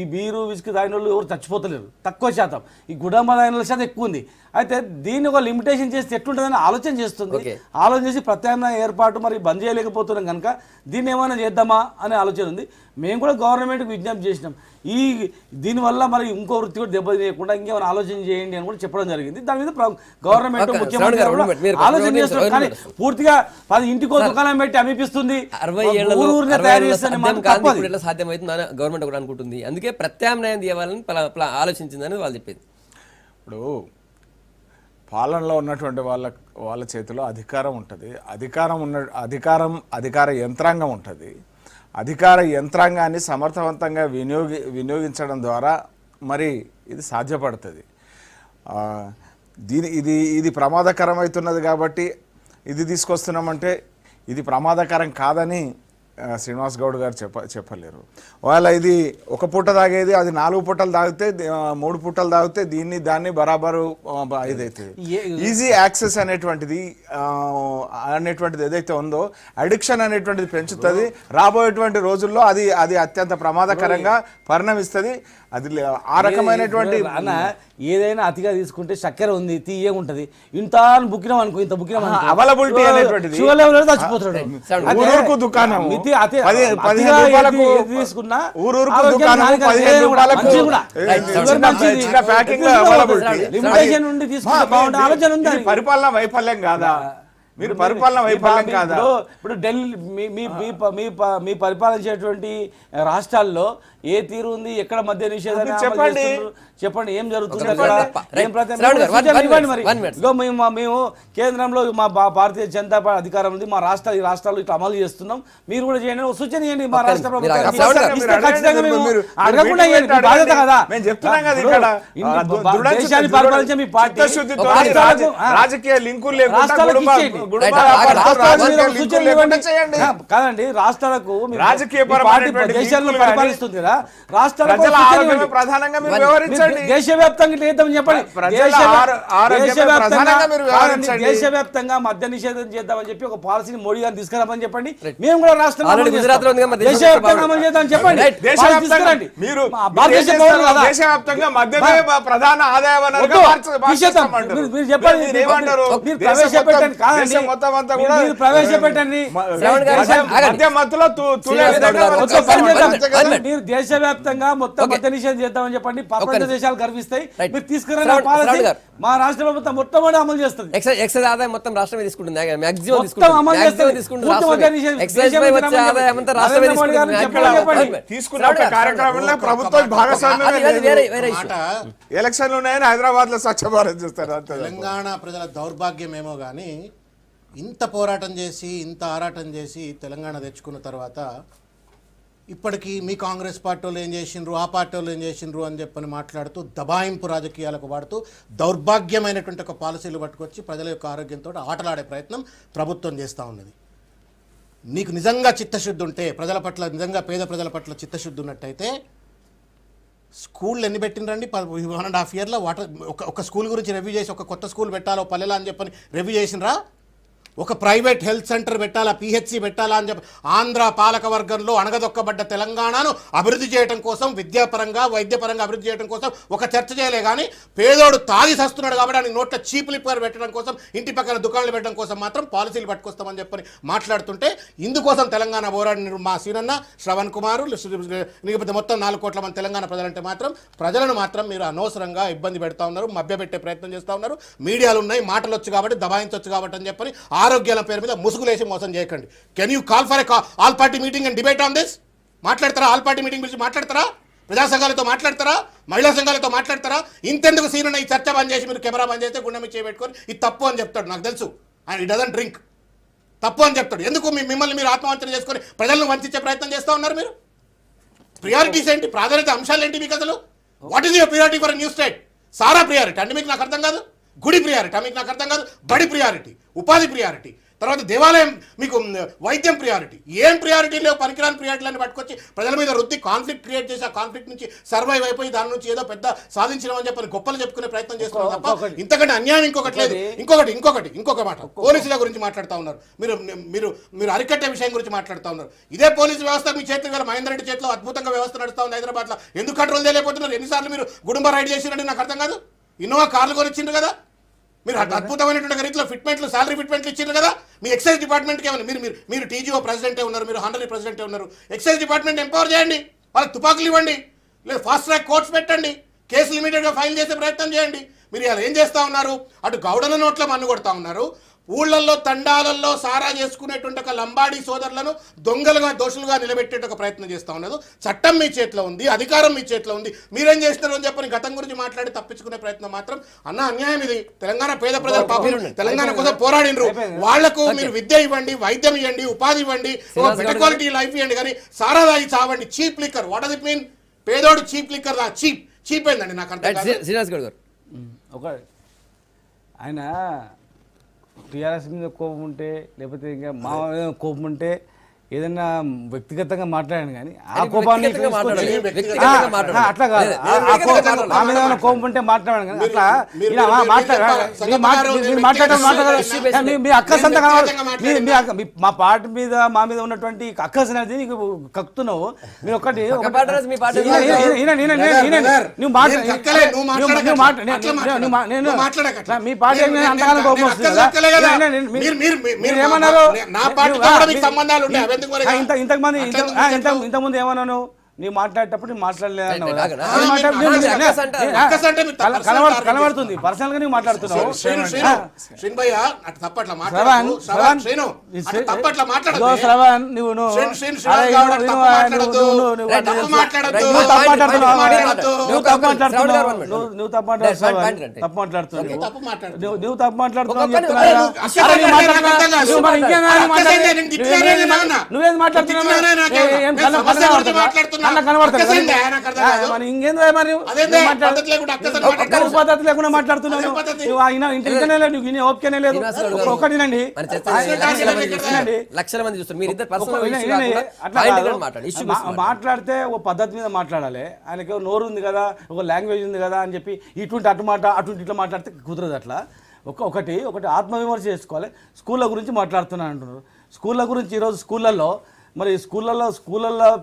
ఈ బీరు విస్కీ తాగిన వాళ్ళు ఎవరు చచ్చిపోతలేరు, తక్కువ శాతం. ఈ గుడాంబ తాగిన శాతం ఎక్కువ ఉంది. అయితే దీన్ని ఒక లిమిటేషన్ చేస్తే ఎట్లుంటుందని ఆలోచన చేస్తుంది. ఆలోచన చేసి ప్రత్యామ్నాయ ఏర్పాటు మరి బంద్ చేయలేకపోతున్నాం కనుక దీన్ని ఏమైనా చేద్దామా అనే ఆలోచన ఉంది. మేము కూడా గవర్నమెంట్కి విజ్ఞప్తి చేసినాం, దీనివల్ల మరి ఇంకో వృత్తి కూడా దెబ్బతినేయకుండా ఇంకేమైనా ఆలోచన చేయండి అని కూడా చెప్పడం జరిగింది. దాని మీద గవర్నమెంట్ ముఖ్యమంత్రి ఆలోచన చేస్తున్నారు. కానీ పూర్తిగా 10 ఇంటికో దుకాణం పెట్టి అమ్మిపిస్తుంది, సాధ్యమవుతుందని గవర్నమెంట్ కూడా అనుకుంటుంది. అందుకే ప్రత్యామ్నాయం తీయాలని ఆలోచించిందని వాళ్ళు చెప్పేది. ఇప్పుడు పాలనలో ఉన్నటువంటి వాళ్ళ చేతిలో అధికారం ఉంటుంది, అధికార యంత్రాంగం ఉంటుంది. అధికార యంత్రాంగాన్ని సమర్థవంతంగా వినియోగించడం ద్వారా మరి ఇది సాధ్యపడుతుంది. ఇది ప్రమాదకరమవుతున్నది కాబట్టి ఇది తీసుకొస్తున్నామంటే ఇది ప్రమాదకరం కాదని శ్రీనివాస్ గౌడ్ గారు చెప్పలేరు. వాళ్ళ ఇది ఒక పూట తాగేది అది 4 పూటలు తాగితే 3 పూటలు తాగితే దాన్ని బరాబరు ఇదైతుంది. ఈజీ యాక్సెస్ అనేటువంటిది ఏదైతే ఉందో అడిక్షన్ అనేటువంటిది పెంచుతుంది. రాబోయేటువంటి రోజుల్లో అది అత్యంత ప్రమాదకరంగా పరిణమిస్తుంది. అది ఆ రకమైనటువంటి అన్న ఏదైనా అతిగా తీసుకుంటే చక్కెర ఉంది, తీయ ఉంటది. ఇంత బుక్కినాం అనుకో, ఇంత బుక్కినాం అవైలబిలిటీ అనేటువంటిది చచ్చిపోతాడు. దుకాణం తీసుకున్నా లిమిటేషన్ నుండి తీసుకుంటే బాగుంటుంది ఆలోచన ఉంది. పరిపాలన వైఫల్యం కాదా? మీరు పరిపాలన వైఫల్యం కాదా? ఇప్పుడు ఢిల్లీ మీ పరిపాలించేటువంటి రాష్ట్రాల్లో ఏ తీరు ఉంది, ఎక్కడ మద్య నిషేధాన్ని చెప్పండి, ఏం జరుగుతుంది అక్కడ? మేము కేంద్రంలో మా భారతీయ జనతా పార్టీ అధికారం ఉంది, మా రాష్ట్రాలు ఇట్లా అమలు చేస్తున్నాం, మీరు కూడా చేయండి, సూచన చేయండి మా రాష్ట్ర ప్రభుత్వం. దేశాన్ని పరిపాలించే మీ పార్టీ రాజకీయ లింకులు కాదండి, రాష్ట్రాలకు రాజకీయ దేశాలను పరిపాలిస్తుంది కదా, దేశవ్యాప్తంగా దేశవ్యాప్తంగా మద్య నిషేధం చేద్దామని చెప్పి ఒక పాలసీని మోడీ గారిని తీసుకురామని చెప్పండి. మేము కూడా రాష్ట్రంలో దేశవ్యాప్తంగా అమలు చేద్దామని చెప్పండి. దేశవ్యాప్తంగా మద్యమే ప్రధాన ఆదాయ వనరుగా మీరు చెప్పండి, మీరు ప్రవేశపెట్టండి. కాదండి, మీరు ప్రవేశపెట్టండి. మీరు దేశవ్యాప్తంగా మొత్తం మద్య నిషేధం చేద్దామని చెప్పండి, ప్రపంచ దేశాలు గర్విస్తాయి. మీరు తీసుకురండి పాలసీ, మా రాష్ట్ర ప్రభుత్వం మొట్టమొదటి అమలు చేస్తుంది. ఎక్సైజ్ ఆదాయం మొత్తం రాష్ట్రమే తీసుకుంటుంది, కార్యక్రమంలో ప్రభుత్వం భాగస్వామ్యం. ఎలక్షన్లు ఉన్నాయని హైదరాబాద్ లో స్వచ్ఛ భారత్ చేస్తారు. తెలంగాణ ప్రజల దౌర్భాగ్యం ఏమో కానీ ఇంత పోరాటం చేసి ఇంత ఆరాటం చేసి తెలంగాణ తెచ్చుకున్న తర్వాత ఇప్పటికీ మీ కాంగ్రెస్ పార్టీ వాళ్ళు ఏం చేసిండ్రు, ఆ పార్టీ వాళ్ళు ఏం చేసిండ్రు అని చెప్పని మాట్లాడుతూ దబాయింపు రాజకీయాలకు వాడుతూ దౌర్భాగ్యమైనటువంటి ఒక పాలసీలు పట్టుకొచ్చి ప్రజల యొక్క ఆరోగ్యంతో ఆటలాడే ప్రయత్నం ప్రభుత్వం చేస్తూ ఉన్నది. నీకు నిజంగా చిత్తశుద్ధి ఉంటే, ప్రజల పట్ల నిజంగా పేద ప్రజల పట్ల చిత్తశుద్ధి ఉన్నట్టయితే స్కూళ్ళు ఎన్ని పెట్టినరండి? 1.5 ఇయర్లో ఒక స్కూల్ గురించి రివ్యూ చేసి ఒక కొత్త స్కూల్ పెట్టాలో పల్లెలా అని చెప్పని రివ్యూ చేసినరా? ఒక ప్రైవేట్ హెల్త్ సెంటర్ పెట్టాలా, పిహెచ్సి పెట్టాలా అని చెప్పి ఆంధ్ర పాలక వర్గంలో అణగదొక్కబడ్డ తెలంగాణను అభివృద్ధి చేయడం కోసం, విద్యాపరంగా వైద్యపరంగా అభివృద్ధి చేయడం కోసం ఒక చర్చ చేయలే కానీ పేదోడు తాగి సస్తున్నాడు కాబట్టి ఆయన నోట్ల చీప్ లిప్పర్ పెట్టడం కోసం, ఇంటి పక్కన దుకాణాలు పెట్టడం కోసం మాత్రం పాలసీలు పట్టుకొస్తామని చెప్పని మాట్లాడుతుంటే ఇందుకోసం తెలంగాణ పోరాడిన మా సీనన్న, శ్రవణ్ కుమార్, లేకపోతే మొత్తం 4 కోట్ల మంది తెలంగాణ ప్రజలంటే మాత్రం ప్రజలను మాత్రం మీరు అనవసరంగా ఇబ్బంది పెడతా ఉన్నారు, మభ్యపెట్టే ప్రయత్నం చేస్తూ ఉన్నారు. మీడియాలు ఉన్నాయి, మాటలు వచ్చు కాబట్టి దబాయించవచ్చు కాబట్టి అని చెప్పని ఆరోగ్యాల పేరు మీద ముసుగులేసి మోసం చేయకండి. Can you call for all party meeting and debate on this? మాట్లాడతారా? ఆల్ పార్టీ మీటింగ్ గురించి మాట్లాడతారా? ప్రజా సంఘాలతో మాట్లాడతారా? మహిళా సంఘాలతో మాట్లాడతారా? ఇంతెందుకు సీన్ ఈ చర్చ బంద్ చేసి మీరు కెమెరా బంద్ చేస్తే గుండె మీద చేయబెట్టుకొని ఇది తప్పు అని చెప్తాడు. నాకు తెలుసు ఆయన ఈ డజన్ డ్రింక్ తప్పు అని చెప్తాడు. ఎందుకు మిమ్మల్ని మీరు ఆత్మవంచన చేసుకొని ప్రజలను వంచే ప్రయత్నం చేస్తూ ఉన్నారు? మీరు ప్రియారిటీస్ ఏంటి? ప్రాధాన్యత అంశాలు ఏంటి మీకు అసలు? What is your priority for new state? సారా ప్రియారిటీ అంటే మీకు నాకు అర్థం కాదు. గుడి ప్రియారిటీ మీకు నాకు అర్థం కాదు. బడి ప్రియారిటీ, ఉపాధి ప్రియారిటీ, తర్వాత దేవాలయం, మీకు వైద్యం ప్రియారిటీ. ఏం ప్రియారిటీ లేవు, పనికిరాని ప్రియారిటీలను పట్టుకొచ్చి ప్రజల మీద రుద్ది కాన్ఫ్లిక్ట్ క్రియేట్ చేసి ఆ కాన్ఫ్లిక్ట్ నుంచి సర్వైవ్ అయిపోయి దాని నుంచి ఏదో పెద్ద సాధించడం చెప్పని గొప్పలు చెప్పుకునే ప్రయత్నం చేస్తున్నారు తప్ప ఇంతకంటే అన్యాయం ఇంకొకటి లేదు. ఇంకొక మాట, పోలీసుల గురించి మాట్లాడుతూ ఉన్నారు. మీరు మీరు మీరు అరికట్టే విషయం గురించి మాట్లాడుతూ ఉన్నారు. ఇదే పోలీసు వ్యవస్థ మీ చేతిలో గల మహేందర్ రెడ్డి చేతిలో అద్భుతంగా వ్యవస్థ నడుస్తూ ఉంది హైదరాబాద్లో. ఎందుకు కంట్రోల్ చేయలేకపోతున్నారు? ఎన్నిసార్లు మీరు గుడుంబ రైడ్ చేసినట్టు నాకు అర్థం కాదు. ఇన్నోవా కార్లు కొనిచ్చిండ్రు కదా మీరు, అద్భుతమైనటువంటి రీతిలో ఫిట్మెంట్లు, శాలరీ ఫిట్మెంట్లు ఇచ్చిండ్రు కదా. మీ ఎక్సైజ్ డిపార్ట్మెంట్కి ఏమన్నా మీరు టీజీఓ ప్రెసిడెంటే ఉన్నారు, మీరు హానరీ ప్రెసిడెంటే ఉన్నారు. ఎక్సైజ్ డిపార్ట్మెంట్ ఎంపవర్ చేయండి, వాళ్ళకి తుపాకులు ఇవ్వండి, లేదా ఫాస్ట్ ట్రాక్ కోర్ట్స్ పెట్టండి, కేసులు ఇమీడియట్గా ఫైల్ చేసే ప్రయత్నం చేయండి. మీరు ఇలా ఏం చేస్తూ ఉన్నారు? అటు గౌడల నోట్ల మన్ను కొడతా ఉన్నారు, ఊళ్ళల్లో తండాలల్లో సారా చేసుకునేటువంటి ఒక లంబాడీ సోదరులను దొంగలుగా, దోషులుగా నిలబెట్టే ఒక ప్రయత్నం చేస్తూ ఉన్నారు. చట్టం మీ చేతిలో ఉంది, అధికారం మీ చేతిలో ఉంది. మీరేం చేస్తున్నారు అని చెప్పని గతం గురించి మాట్లాడి తప్పించుకునే ప్రయత్నం మాత్రం అన్యాయం. ఇది తెలంగాణ పేద ప్రజల పాపం తెలంగాణ కోసం పోరాడినరు. వాళ్లకు మీరు విద్య ఇవ్వండి, వైద్యం ఇవ్వండి, ఉపాధి ఇవ్వండి, బెటర్ క్వాలిటీ లైఫ్ ఇవ్వండి. కానీ సారా తాగి చావండి. Cheap liquor, what does it mean? పేదోడు చీప్ లిక్కర్ చీప్ అయిందండి నాకు అర్థం కాదు. శ్రీనివాస్ గౌడ్ గారు ఒక ఆయన టీఆర్ఎస్ మీద కోపం ఉంటే, లేకపోతే ఇంకా మా మీద కోపం ఉంటే ఏదైనా వ్యక్తిగతంగా మాట్లాడాను కానీ ఆ కోపాన్ని అట్లా కాదు. ఆ మీద కోపం ఉంటే మాట్లాడాను కానీ అట్లా మాట్లాడటం మీ అక్కస్ అంతా కావాలి. మా పార్టీ మీద మా మీద ఉన్నటువంటి అక్కస్ అనేది నీకు కక్కుతున్నావు. మీరు ఒకటి మీ పార్టీ అంతకాలం కోపం వస్తుంది. మీరు ఏమన్నారు? ఇంతకుముందు ఏమన్నాను? నీవు మాట్లాడేటప్పుడు మాట్లాడలేదు కనబడుతుంది. పర్సనల్ గా నువ్వు మాట్లాడుతున్నావు. నువ్వు తప్పు మాట్లాడుతున్నావు. నువ్వేం మాట్లాడుతున్నావు? పద్ధతి లేకుండా మాట్లాడుతున్నాను. ఓకేనే లేదు. ఒకటినండి, మాట్లాడితే ఒక పద్ధతి మీద మాట్లాడాలి. ఆయనకి నోరు ఉంది కదా, ఒక లాంగ్వేజ్ ఉంది కదా అని చెప్పి ఇటువంటి అటువంటి ఇట్లా మాట్లాడితే కుదరదు. అట్లా ఒకటి ఆత్మవిమర్శ చేసుకోవాలి. స్కూళ్ళ గురించి మాట్లాడుతున్నాను అంటున్నారు. స్కూళ్ళ గురించి ఈరోజు స్కూళ్ళల్లో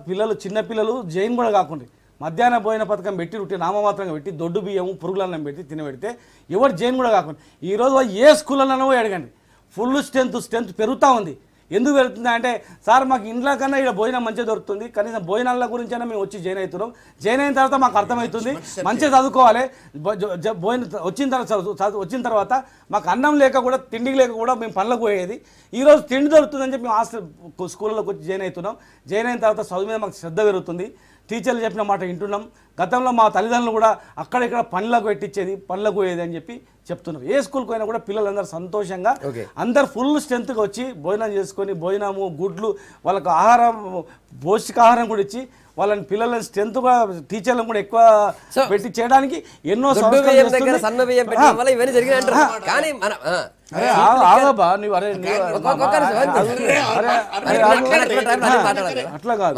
పిల్లలు, చిన్నపిల్లలు జైన్ కూడా కాకుండా మధ్యాహ్న భోజన పథకం పెట్టి రొట్టె నామమాత్రంగా పెట్టి దొడ్డు బియ్యము పురుగులన్నం పెట్టి తినబెడితే ఎవరు జైన్ కూడా కాకుండా ఈరోజు ఏ స్కూళ్ళలో అడగండి ఫుల్ స్ట్రెంత్ పెరుగుతూ ఉంది. ఎందుకు పెరుగుతుంది అంటే, సార్ మాకు ఇంట్లో కన్నా ఇక్కడ భోజనం మంచిగా దొరుకుతుంది, కనీసం భోజనాల గురించి అయినా మేము వచ్చి జాయిన్ అవుతున్నాం. జాయిన్ అయిన తర్వాత మాకు అర్థమవుతుంది మంచిగా చదువుకోవాలి. వచ్చిన తర్వాత మాకు అన్నం లేక కూడా, తిండికి లేక కూడా మేము పనులకు పోయేది. ఈరోజు తిండి దొరుకుతుందని చెప్పి మేము హాస్టల్ స్కూళ్ళలోకి వచ్చి జాయిన్ అవుతున్నాం. జాయిన్ అయిన తర్వాత చదువు మీద మాకు శ్రద్ధ పెరుగుతుంది. టీచర్లు చెప్పిన మాట వింటున్నాం. గతంలో మా తల్లిదండ్రులు కూడా అక్కడిక్కడ పనులకు పెట్టించేది, పనులకు పోయేది అని చెప్పి చెప్తున్నారు. ఏ స్కూల్కి అయినా కూడా పిల్లలందరూ సంతోషంగా అందరు ఫుల్ స్ట్రెంత్గా వచ్చి భోజనం చేసుకొని, భోజనము, గుడ్లు, వాళ్ళకు ఆహారం, పౌష్టికాహారం కూడా ఇచ్చి వాళ్ళని పిల్లలని స్ట్రెంత్గా, టీచర్లను కూడా ఎక్కువ పెట్టి చేయడానికి ఎన్నో అట్లా కాదు.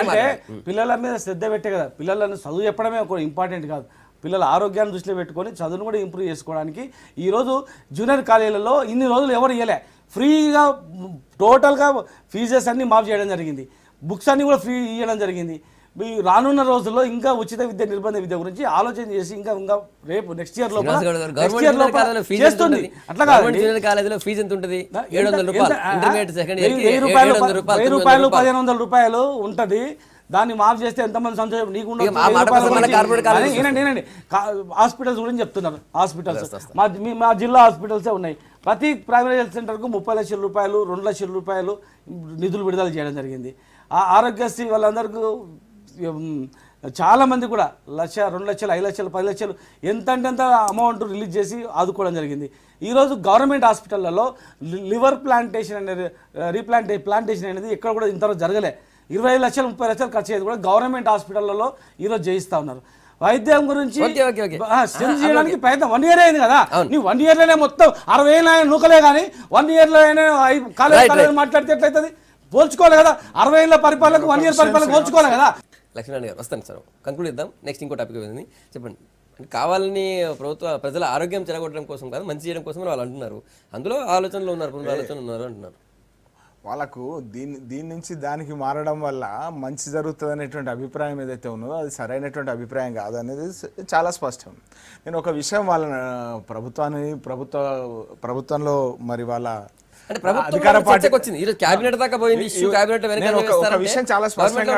అంటే పిల్లల మీద శ్రద్ధ పెట్టే కదా, పిల్లలను చదువు చెప్పడమే ఒక ఇంపార్టెంట్ కాదు, పిల్లల ఆరోగ్యాన్ని దృష్టిలో పెట్టుకొని చదువును కూడా ఇంప్రూవ్ చేసుకోవడానికి ఈరోజు జూనియర్ కాలేజీలలో ఇన్ని రోజులు ఎవరు ఇవ్వలే, ఫ్రీగా టోటల్గా ఫీజెస్ అన్నీ మాఫ్ చేయడం జరిగింది, బుక్స్ అన్నీ కూడా ఫ్రీ ఇవ్వడం జరిగింది. ఈ రానున్న రోజుల్లో ఇంకా ఉచిత విద్య నిర్బంధ విద్య గురించి ఆలోచన చేసి ఇంకా రేపు నెక్స్ట్ ఇయర్ లో చేస్తుంది. అట్లా కాదండి, కాలేజీలో ఫీజు ఎంత ఉంటుంది? 1,000 రూపాయలు ఉంటుంది. దాన్ని మాఫ్ చేస్తే ఎంతమంది సంతోషం నీకు హాస్పిటల్స్ గురించి చెప్తున్నారు. హాస్పిటల్స్ మా జిల్లా హాస్పిటల్సే ఉన్నాయి. ప్రతి ప్రైమరీ హెల్త్ సెంటర్కు 30 లక్షల రూపాయలు 2 లక్షల రూపాయలు నిధులు విడుదల చేయడం జరిగింది. ఆ ఆరోగ్యశ్రీ వాళ్ళందరికీ చాలామంది కూడా 1,00,000, 2 లక్షలు, 5 లక్షలు, 10 లక్షలు ఎంత అమౌంట్ రిలీజ్ చేసి ఆదుకోవడం జరిగింది. ఈరోజు గవర్నమెంట్ హాస్పిటళ్లలో లివర్ ప్లాంటేషన్ అనేది ప్లాంటేషన్ అనేది ఎక్కడ కూడా ఇంతవరకు జరగలే. 25 లక్షలు 30 లక్షలు ఖర్చు అయ్యేది కూడా గవర్నమెంట్ హాస్పిటళ్లలో ఈరోజు చేయిస్తూ ఉన్నారు. వైద్యం గురించి చేయడానికి ప్రయత్నం 1 ఇయర్ అయింది కదా, నీ 1 ఇయర్లోనే మొత్తం 60,000 నూకలే కానీ 1 ఇయర్లో కాలేజ్ మాట్లాడితే ఎట్లయితుంది? పోల్చుకోవాలి కదా, 60 ఏళ్ళ పరిపాలనకు 1 ఇయర్ పరిపాలన పోల్చుకోవాలి కదా. లక్ష్మీనారాయణ గారు వస్తాను సార్, కంక్లూడ్ ఇద్దాం. నెక్స్ట్ ఇంకో టాపిక్ ఉంది, చెప్పండి. కావాలని ప్రజల ఆరోగ్యం చెడగొట్టడం కోసం కాదు, మంచి చేయడం కోసం వాళ్ళు అంటున్నారు. అందులో ఆలోచనలు ఉన్నారు అంటున్నారు. వాళ్ళకు దీని నుంచి దానికి మారడం వల్ల మంచి జరుగుతుంది అనేటువంటి అభిప్రాయం ఏదైతే ఉన్నదో అది సరైనటువంటి అభిప్రాయం కాదు అనేది చాలా స్పష్టం. నేను ఒక విషయం వాళ్ళ ప్రభుత్వంలో మరి వాళ్ళ అధికార పార్టీకి వచ్చింది, విషయం చాలా స్పష్టంగా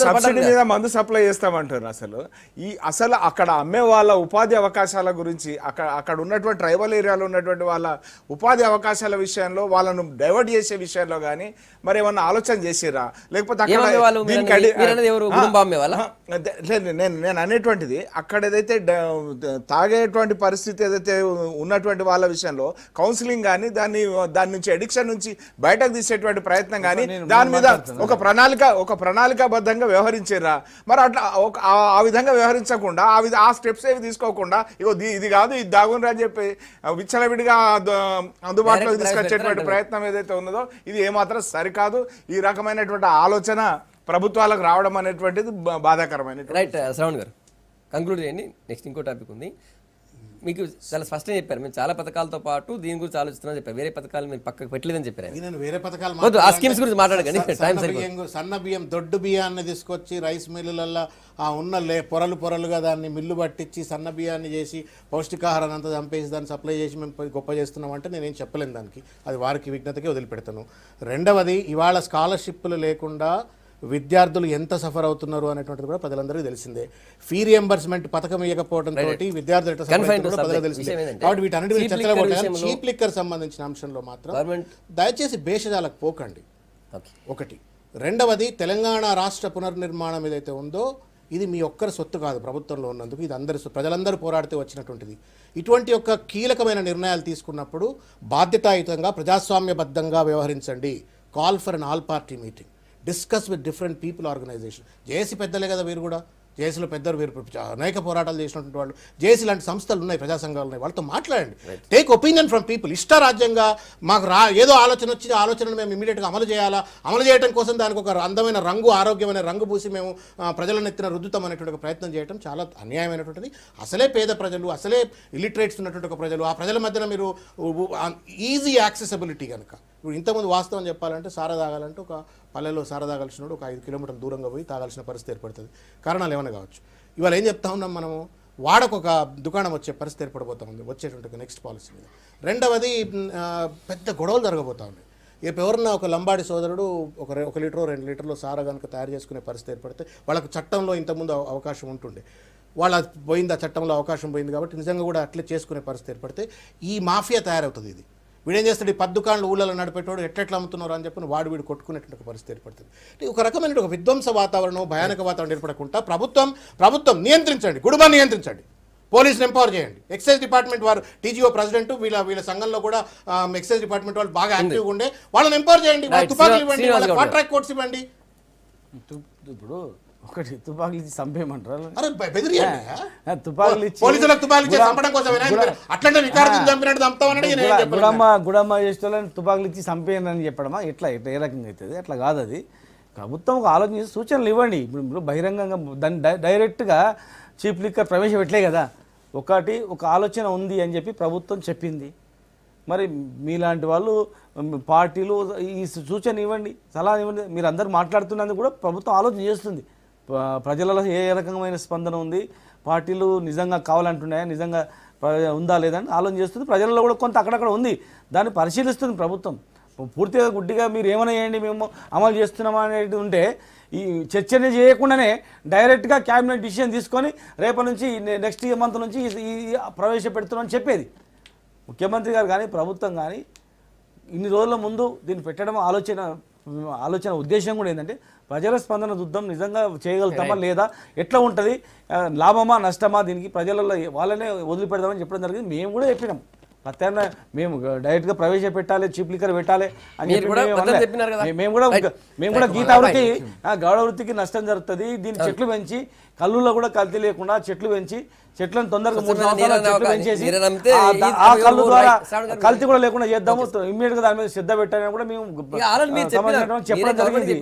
సబ్సిడీ మీద మందు సప్లై చేస్తామంటారు. అసలు అక్కడ అమ్మే వాళ్ళ ఉపాధి అవకాశాల గురించి, అక్కడ ఉన్నటువంటి ట్రైబల్ ఏరియాలో ఉన్నటువంటి వాళ్ళ ఉపాధి అవకాశాల విషయంలో వాళ్ళను డైవర్ట్ చేసే విషయంలో కానీ మరి ఏమన్నా ఆలోచన చేసిరా? లేకపోతే నేను అనేటువంటిది అక్కడ ఏదైతే తాగేటువంటి పరిస్థితి ఏదైతే ఉన్నటువంటి వాళ్ళ విషయంలో కౌన్సిలింగ్ కానీ దాని నుంచి అడిక్షన్ నుంచి బయటకు తీసేటువంటి ప్రయత్నం కానీ దాని మీద ఒక ప్రణాళికాబద్ధంగా వ్యవహరించారా? మరి అట్లా ఆ విధంగా వ్యవహరించకుండా ఆ స్టెప్స్ ఏవి తీసుకోకుండా ఇగో ఇది కాదు ఇది దాగుండ్రా అని చెప్పి విచ్చలవిడిగా అందుబాటులోకి తీసుకొచ్చేటువంటి ప్రయత్నం ఏదైతే ఉన్నదో ఇది ఏమాత్రం సరికాదు. ఈ రకమైనటువంటి ఆలోచన ప్రభుత్వాలకు రావడం అనేటువంటిది బాధాకరమైనటువంటి. రైట్, శ్రవణ్ గారు కంక్లూడ్ చేయండి. నెక్స్ట్ ఇంకో టాపిక్ ఉంది. మీకు చాలా స్పష్టంగా చెప్పారు, మేము చాలా పథకాలతో పాటు దీని గురించి ఆలోచిస్తున్నాం చెప్పారు. వేరే పథకాలు మీరు పక్కకు పెట్టలేదని చెప్పారు. నేను వేరే పథకాలు సన్న బియ్యం దొడ్డు బియ్యాన్ని తీసుకొచ్చి రైస్ మిల్లులలో ఉన్న పొరలుగా దాన్ని మిల్లు పట్టించి సన్న బియ్యాన్ని చేసి పౌష్టికాహారాన్ని అంతా చంపేసి దాన్ని సప్లై చేసి మేము గొప్ప చేస్తున్నాం అంటే నేనేం చెప్పలేను దానికి, అది వారికి విజ్ఞతకే వదిలిపెడతాను. రెండవది, ఇవాళ స్కాలర్షిప్లు లేకుండా విద్యార్థులు ఎంత సఫర్ అవుతున్నారు అనేటువంటిది కూడా ప్రజలందరికీ తెలిసిందే. ఫీ రియంబర్స్మెంట్ పథకం ఇవ్వకపోవడంతో విద్యార్థులు ఎట్లా సఫర్ అవుతున్నారో ప్రజలకు తెలిసిందే. కాబట్టి వీటన్నిటి చర్చలో చీప్ లిక్కర్ సంబంధించిన అంశంలో మాత్రం దయచేసి భేషజాలకు పోకండి, ఒకటి. రెండవది, తెలంగాణ రాష్ట్ర పునర్నిర్మాణం ఏదైతే ఉందో ఇది మీ ఒక్కరి సొత్తు కాదు, ప్రభుత్వంలో ఉన్నందుకు ఇది ప్రజలందరూ పోరాడితే వచ్చినటువంటిది. ఇటువంటి యొక్క కీలకమైన నిర్ణయాలు తీసుకున్నప్పుడు బాధ్యతాయుతంగా ప్రజాస్వామ్యబద్ధంగా వ్యవహరించండి. Call for an all party meeting, discuss with different people organisation. JAC పెద్దలే కదా వీరు కూడా, జేఏసీలో పెద్దలు వీరు అనేక పోరాటాలు చేసినటువంటి వాళ్ళు, జేఏసీ లాంటి సంస్థలు ఉన్నాయి, ప్రజా సంఘాలు ఉన్నాయి, వాళ్ళతో మాట్లాడండి. Take opinion from people. ఇష్టారాజ్యంగా మాకు ఏదో ఆలోచన వచ్చి ఆలోచనను మేము ఇమీడియట్గా అమలు చేయాలా, అమలు చేయడం కోసం దానికి ఒక అందమైన రంగు, ఆరోగ్యమైన రంగు పూసి మేము ప్రజలను ఎత్తిన రుద్దుతాం అనేటువంటి ఒక ప్రయత్నం చేయడం చాలా అన్యాయమైనటువంటిది. అసలే పేద ప్రజలు, అసలే ఇల్లిటరేట్స్ ఉన్నటువంటి ఒక ప్రజలు, ఆ ప్రజల మధ్యన మీరు ఈజీ యాక్సెసిబిలిటీ కనుక. ఇప్పుడు ఇంతకుముందు వాస్తవం చెప్పాలంటే సారా తాగాలంటే ఒక పల్లెలో సారా తాగాల్సినప్పుడు ఒక 5 కిలోమీటర్ల దూరంగా పోయి తాగాల్సిన పరిస్థితి ఏర్పడుతుంది. కారణాలు ఏమైనా కావచ్చు. ఇవాళ ఏం చెప్తా ఉన్నాం మనము, వాడకొక దుకాణం వచ్చే పరిస్థితి ఏర్పడిపోతూ ఉంది వచ్చేటువంటి నెక్స్ట్ పాలసీ మీద. రెండవది, పెద్ద గొడవలు జరగబోతూ ఉన్నాయి. ఎవరన్నా ఒక లంబాడి సోదరుడు ఒక లీటరో 2 లీటర్లో సారా కనుక తయారు చేసుకునే పరిస్థితి ఏర్పడితే వాళ్ళకు చట్టంలో ఇంతకుముందు అవకాశం ఉంటుండే, వాళ్ళ పోయింది, ఆ చట్టంలో అవకాశం పోయింది కాబట్టి నిజంగా కూడా అట్లే చేసుకునే పరిస్థితి ఏర్పడితే ఈ మాఫియా తయారవుతుంది. ఇది వీడేం చేస్తాడు, ఈ 10 దుకాణాలు ఊళ్ళలో నడిపేటోడు ఎట్లా అమ్ముతున్నారు అని చెప్పి వీడు కొట్టుకునేటువంటి పరిస్థితి ఏర్పడుతుంది. ఒక రకమైన ఒక విధ్వంస వాతావరణం, భయానక వాతావరణం ఏర్పడకుండా ప్రభుత్వం నియంత్రించండి, గుడుబాన్ని నియంత్రించండి, పోలీసుని ఎంపవర్ చేయండి. ఎక్సైజ్ డిపార్ట్మెంట్ వారు, టీజీఓ ప్రెసిడెంట్ వీళ్ళ సంఘంలో కూడా ఎక్సైజ్ డిపార్ట్మెంట్ వాళ్ళు బాగా యాక్టివ్గా ఉండే, వాళ్ళని ఎంపవర్ చేయండి, తుపాకులు ఇవ్వండి, వాళ్ళ కాంట్రాక్ట్ కోర్ట్స్ ఇవ్వండి. ఇప్పుడు ఒకటి తుపాకులు ఇచ్చి చంపేయమంటారు, తుపాకులు ఇచ్చి గుడమ్మ చేసేవాళ్ళని తుపాకులు ఇచ్చి చంపేయనని చెప్పడమా? ఎట్లా ఏ రకంగా అవుతుంది? అట్లా కాదు. అది ప్రభుత్వం ఒక ఆలోచన చేసి సూచనలు ఇవ్వండి. ఇప్పుడు బహిరంగంగా దాన్ని డైరెక్ట్గా చీప్ లిక్కర్ ప్రవేశపెట్టలే కదా. ఒక ఆలోచన ఉంది అని చెప్పి ప్రభుత్వం చెప్పింది. మరి మీలాంటి వాళ్ళు పార్టీలు ఈ సూచన ఇవ్వండి, సలహా ఇవ్వండి. మీరు అందరూ మాట్లాడుతున్నందుకు కూడా ప్రభుత్వం ఆలోచన చేస్తుంది. ప్రజలలో ఏ రకమైన స్పందన ఉంది, పార్టీలు నిజంగా కావాలంటున్నాయా, నిజంగా ఉందా లేదని ఆలోచన చేస్తుంది. ప్రజలలో కూడా కొంత అక్కడక్కడ ఉంది, దాన్ని పరిశీలిస్తుంది ప్రభుత్వం. పూర్తిగా గుడ్డిగా మీరు ఏమైనా చేయండి మేము అమలు చేస్తున్నామా అనేది ఉంటే ఈ చర్చనే చేయకుండానే డైరెక్ట్గా క్యాబినెట్ డిసిషన్ తీసుకొని రేపటి నుంచి నెక్స్ట్ మంత్ నుంచి ఈ ప్రవేశపెడుతున్నామని చెప్పేది ముఖ్యమంత్రి గారు కానీ ప్రభుత్వం కానీ. ఇన్ని రోజుల ముందు దీన్ని పెట్టడం ఆలోచన ఉద్దేశం కూడా ఏంటంటే ప్రజల స్పందన చూద్దాం, నిజంగా చేయగలుగుతామా లేదా, ఎట్లా ఉంటుంది, లాభమా నష్టమా, దీనికి ప్రజలలో వాళ్ళనే వదిలిపెడదామని చెప్పడం జరిగింది. మేము కూడా చెప్పినాం ప్రత్యామ్నాయం మేము డైరెక్ట్గా ప్రవేశపెట్టాలి, చీప్ లిక్కర్ పెట్టాలి అని చెప్పి మేము కూడా గీతా వృత్తి గౌడ వృత్తికి నష్టం జరుగుతుంది. దీన్ని చెట్లు పెంచి కళ్ళులో కూడా కల్తీ లేకుండా చెట్లు పెంచి చెట్లను తొందరగా 3 సంవత్సరాలు చెట్లు పెంచేసి ఆ కళ్ళు ద్వారా కల్తీ కూడా లేకుండా చేద్దాము, ఇమ్మీడియట్ గా దాని మీద శ్రద్ధ పెట్టాలని కూడా మేము చెప్పడం జరిగింది.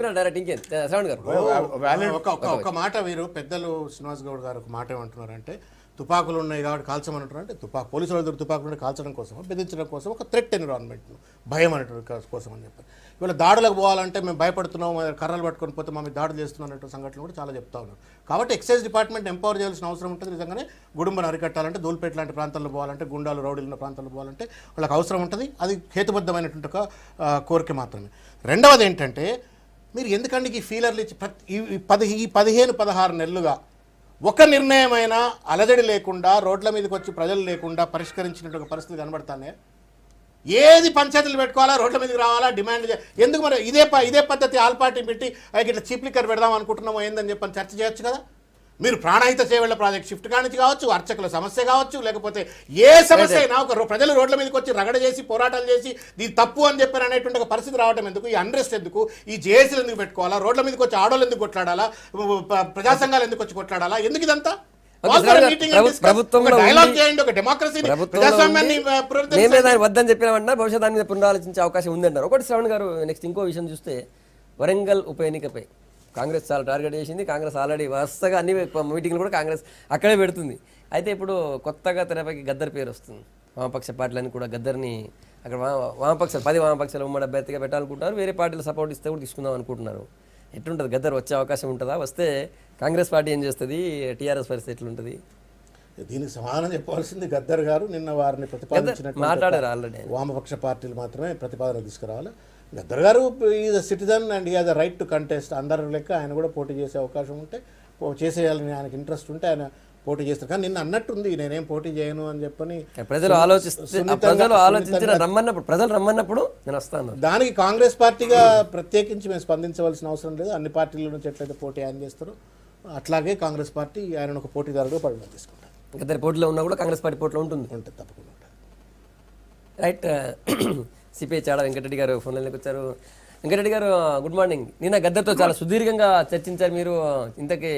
ఒక మాట వీరు పెద్దలు శ్రీనివాస్ గౌడ్ గారు ఒక మాట ఏమంటున్నారంటే తుపాకులు ఉన్నాయి కాబట్టి కాల్చమని అంటున్నారు. అంటే పోలీసు వాళ్ళ దగ్గర తుపాకులు ఉంటే కాల్చడం కోసం, బెదిరించడం కోసం, ఒక థ్రెట్ ఎన్విరాన్మెంట్ భయం అనేటువంటి కోసం అని చెప్పారు. ఇవాళ దాడులకు పోవాలంటే మేము భయపడుతున్నాం, కర్రలు పట్టుకొని పోతే మా మీద దాడులు చేస్తున్నాం అనే సంఘటనలు కూడా చాలా చెప్తా ఉన్నారు. కాబట్టి ఎక్సైజ్ డిపార్ట్మెంట్ ఎంపవర్ చేయాల్సిన అవసరం ఉంటుంది. నిజంగానే గుడుంబను అరికట్టాలంటే దూల్పేట లాంటి ప్రాంతాల్లో పోవాలంటే, గుండాలు రౌడీలు ఉన్న ప్రాంతాల్లో పోవాలంటే వాళ్ళకి అవసరం ఉంటుంది. అది హేతుబద్ధమైనటువంటి ఒక కోరిక మాత్రమే. రెండవది ఏంటంటే మీరు ఎందుకంటే ఈ ఫీలర్లు ఇచ్చి ఈ 15-16 నెలలుగా ఒక నిర్ణయమైనా అలజడి లేకుండా రోడ్ల మీదకి వచ్చి ప్రజలు లేకుండా పరిష్కరించినటువంటి పరిస్థితి కనబడతానే. ఏది పంచాయతీలు పెట్టుకోవాలా, రోడ్ల మీదకి రావాలా, డిమాండ్ ఎందుకు మరి ఇదే పద్ధతి ఆల్ పార్టీ పెట్టి ఇట్లా చీప్ లిక్కర్ పెడదాం అనుకుంటున్నామో ఏందని చెప్పని చర్చ చేయొచ్చు కదా. మీరు ప్రాణహిత చేవేళ్ల ప్రాజెక్ట్ షిఫ్ట్ కానించి కావచ్చు, అర్చకుల సమస్య కావచ్చు, లేకపోతే ఏ సమస్య అయినా ఒక ప్రజలు రోడ్ల మీదకి వచ్చి రగడ చేసి పోరాటాలు చేసి ఇది తప్పు అని చెప్పారు అనేటువంటి ఒక పరిస్థితి రావడం ఎందుకు, ఈ అన్రెస్ట్ ఎందుకు, ఈ జేఏసీలు ఎందుకు పెట్టుకోవాలా, రోడ్ల మీదకి వచ్చి ఆడోళ్ళు ఎందుకు కొట్లాడాలా, ప్రజా సంఘాలు ఎందుకు వచ్చి కొట్లాడాలా, ఎందుకు ఇదంతా? వద్దని చెప్పినామన్నా భవిష్యత్ దాని మీద పునరాలోచించే అవకాశం ఉందన్నారు. ఒకటి శ్రవణ్ గారు, నెక్స్ట్ ఇంకో విషయం చూస్తే వరంగల్ ఉప ఎన్నికపై కాంగ్రెస్ చాలా టార్గెట్ చేసింది. కాంగ్రెస్ ఆల్రెడీ వరుసగా అన్ని మీటింగ్లు కూడా కాంగ్రెస్ అక్కడే పెడుతుంది. అయితే ఇప్పుడు కొత్తగా తెరపైకి గద్దర్ పేరు వస్తుంది. వామపక్ష పార్టీలన్నీ కూడా గద్దర్ని అక్కడ వామపక్షాలు 10 వామపక్షాలు ఉమ్మడి అభ్యర్థిగా పెట్టాలనుకుంటున్నారు. వేరే పార్టీలు సపోర్ట్ ఇస్తే కూడా తీసుకుందాం అనుకుంటున్నారు. ఎట్లుంటుంది గద్దర్ వచ్చే అవకాశం ఉంటుందా? వస్తే కాంగ్రెస్ పార్టీ ఏం చేస్తుంది, టీఆర్ఎస్ పరిస్థితి ఎట్లుంటుంది? దీనికి సమాధానం చెప్పవలసింది గద్దర్ గారు. నిన్న వారిని ప్రతిపాదించినట్టు మాట్లాడారు ఆల్రెడీ. వామపక్ష పార్టీలు మాత్రమే ప్రతిపాదన తీసుకురావాలి. గద్దర్ గారు is a citizen and is a right to contest. అందరి లెక్క ఆయన కూడా పోటీ చేసే అవకాశం ఉంటే చేసేయాలని ఆయనకి ఇంట్రెస్ట్ ఉంటే ఆయన పోటీ చేస్తారు. కానీ నిన్న అన్నట్టుంది నేనేం పోటీ చేయను అని చెప్పని ప్రజలు రమ్మన్నప్పుడు నేను వస్తాను. దానికి కాంగ్రెస్ పార్టీగా ప్రత్యేకించి మేము స్పందించవలసిన అవసరం లేదు. అన్ని పార్టీల నుంచి ఎట్లయితే పోటీ ఆయన చేస్తారో అట్లాగే కాంగ్రెస్ పార్టీ ఆయన ఒక పోటీదారుగా పరిగణ తీసుకుంటారు. గద్దర్ పోటీలో ఉన్నా కూడా కాంగ్రెస్ పార్టీ పోటీలో ఉంటుంది. తప్పకుండా ఉంటుంది. రైట్. సిపిఐ చాడ వెంకటరెడ్డి గారు ఫోన్లోకి వచ్చారు. వెంకటరెడ్డి గారు గుడ్ మార్నింగ్. నిన్న గద్దర్తో చాలా సుదీర్ఘంగా చర్చించారు మీరు. ఇంతకీ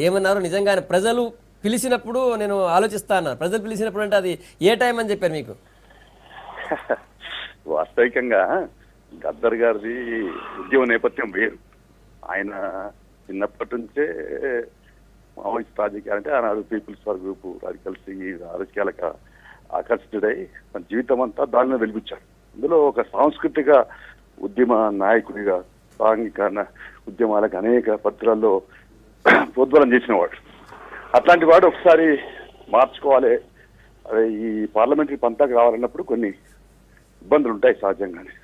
ఏమన్నారు? నిజంగా ప్రజలు పిలిచినప్పుడు నేను ఆలోచిస్తా అన్నారు. ప్రజలు పిలిచినప్పుడు అంటే అది ఏ టైం అని చెప్పారు మీకు? వాస్తవికంగా గద్దర్ గారిది ఉద్యమ నేపథ్యం వేరు. ఆయన చిన్నప్పటి నుంచే మావోయిస్ట్ రాజకీయాలు అంటే ఆనాడు పీపుల్స్ ఫర్ గ్రూప్ రాజకీయాల్సి రాజకీయాలకు ఆకర్షితుడై మన జీవితం అంతా దానిలో వెలిపించాడు. అందులో ఒక సాంస్కృతిక ఉద్యమ నాయకుడిగా సాంఘిక ఉద్యమాలకు అనేక పత్రాల్లో ప్రోద్బలం చేసినవాడు. అట్లాంటి వాడు ఒకసారి మార్చుకోవాలి, అదే ఈ పార్లమెంటరీ పంతాకు రావాలన్నప్పుడు కొన్ని ఇబ్బందులు ఉంటాయి సహజంగానే.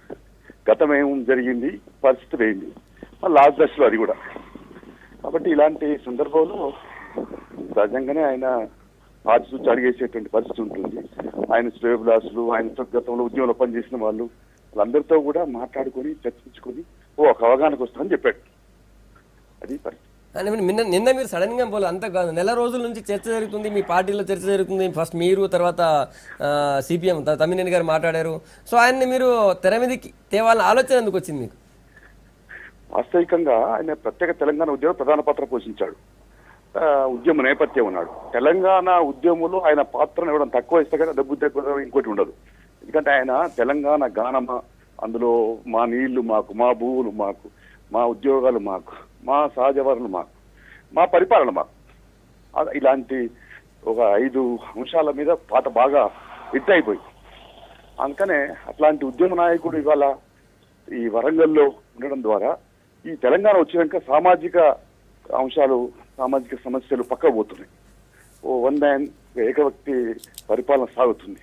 గతం ఏం జరిగింది, పరిస్థితి ఏంది, మళ్ళీ లాస్ట్ దశలో అది కూడా. కాబట్టి ఇలాంటి సందర్భంలో సహజంగానే ఆయన ఆచితూచి అడిగేసేటువంటి పరిస్థితి ఉంటుంది. ఆయన శ్రేయోభిలాషులు, ఆయన గతంలో ఉద్యమంలో పనిచేసిన వాళ్ళందరితో కూడా మాట్లాడుకొని చర్చించుకొని ఒక అవగాహనకు వస్తుందని చెప్పాడు. అది పరిస్థితి. నిన్న మీరు సడన్ గా పోలే, అంత నెల రోజుల నుంచి చర్చ జరుగుతుంది, మీ పార్టీలో చర్చ జరుగుతుంది. ఫస్ట్ మీరు, తర్వాత సిపిఎం తమ్మినేని గారు మాట్లాడారు. సో ఆయన్ని మీరు తెర మీదకి తేవాలని ఆలోచన ఎందుకు వచ్చింది మీకు? వాస్తవికంగా ఆయన ప్రత్యేక తెలంగాణ ఉద్యమం ప్రధాన పాత్ర పోషించాడు. ఉద్యమ నేపథ్యం ఉన్నాడు. తెలంగాణ ఉద్యమంలో ఆయన పాత్రను ఇవ్వడం తక్కువ ఇస్తే కదా డబ్బు తక్కువ ఇంకోటి ఉండదు. ఎందుకంటే ఆయన తెలంగాణ గానమా, అందులో మా నీళ్లు మాకు, మా భూములు మాకు, మా ఉద్యోగాలు మాకు, మా సహజ వనరులు మాకు, మా పరిపాలన మాకు, ఇలాంటి ఒక 5 అంశాల మీద పాట బాగా హిట్ అయిపోయింది. అందుకనే అట్లాంటి ఉద్యమ నాయకుడు ఇవాళ ఈ వరంగల్లో ఉండడం ద్వారా ఈ తెలంగాణ వచ్చినాక సామాజిక అంశాలు, సామాజిక సమస్యలు పక్కకు పోతున్నాయి. ఓ వన్ మ్యాన్ ఏకవ్యక్తి పరిపాలన సాగుతుంది.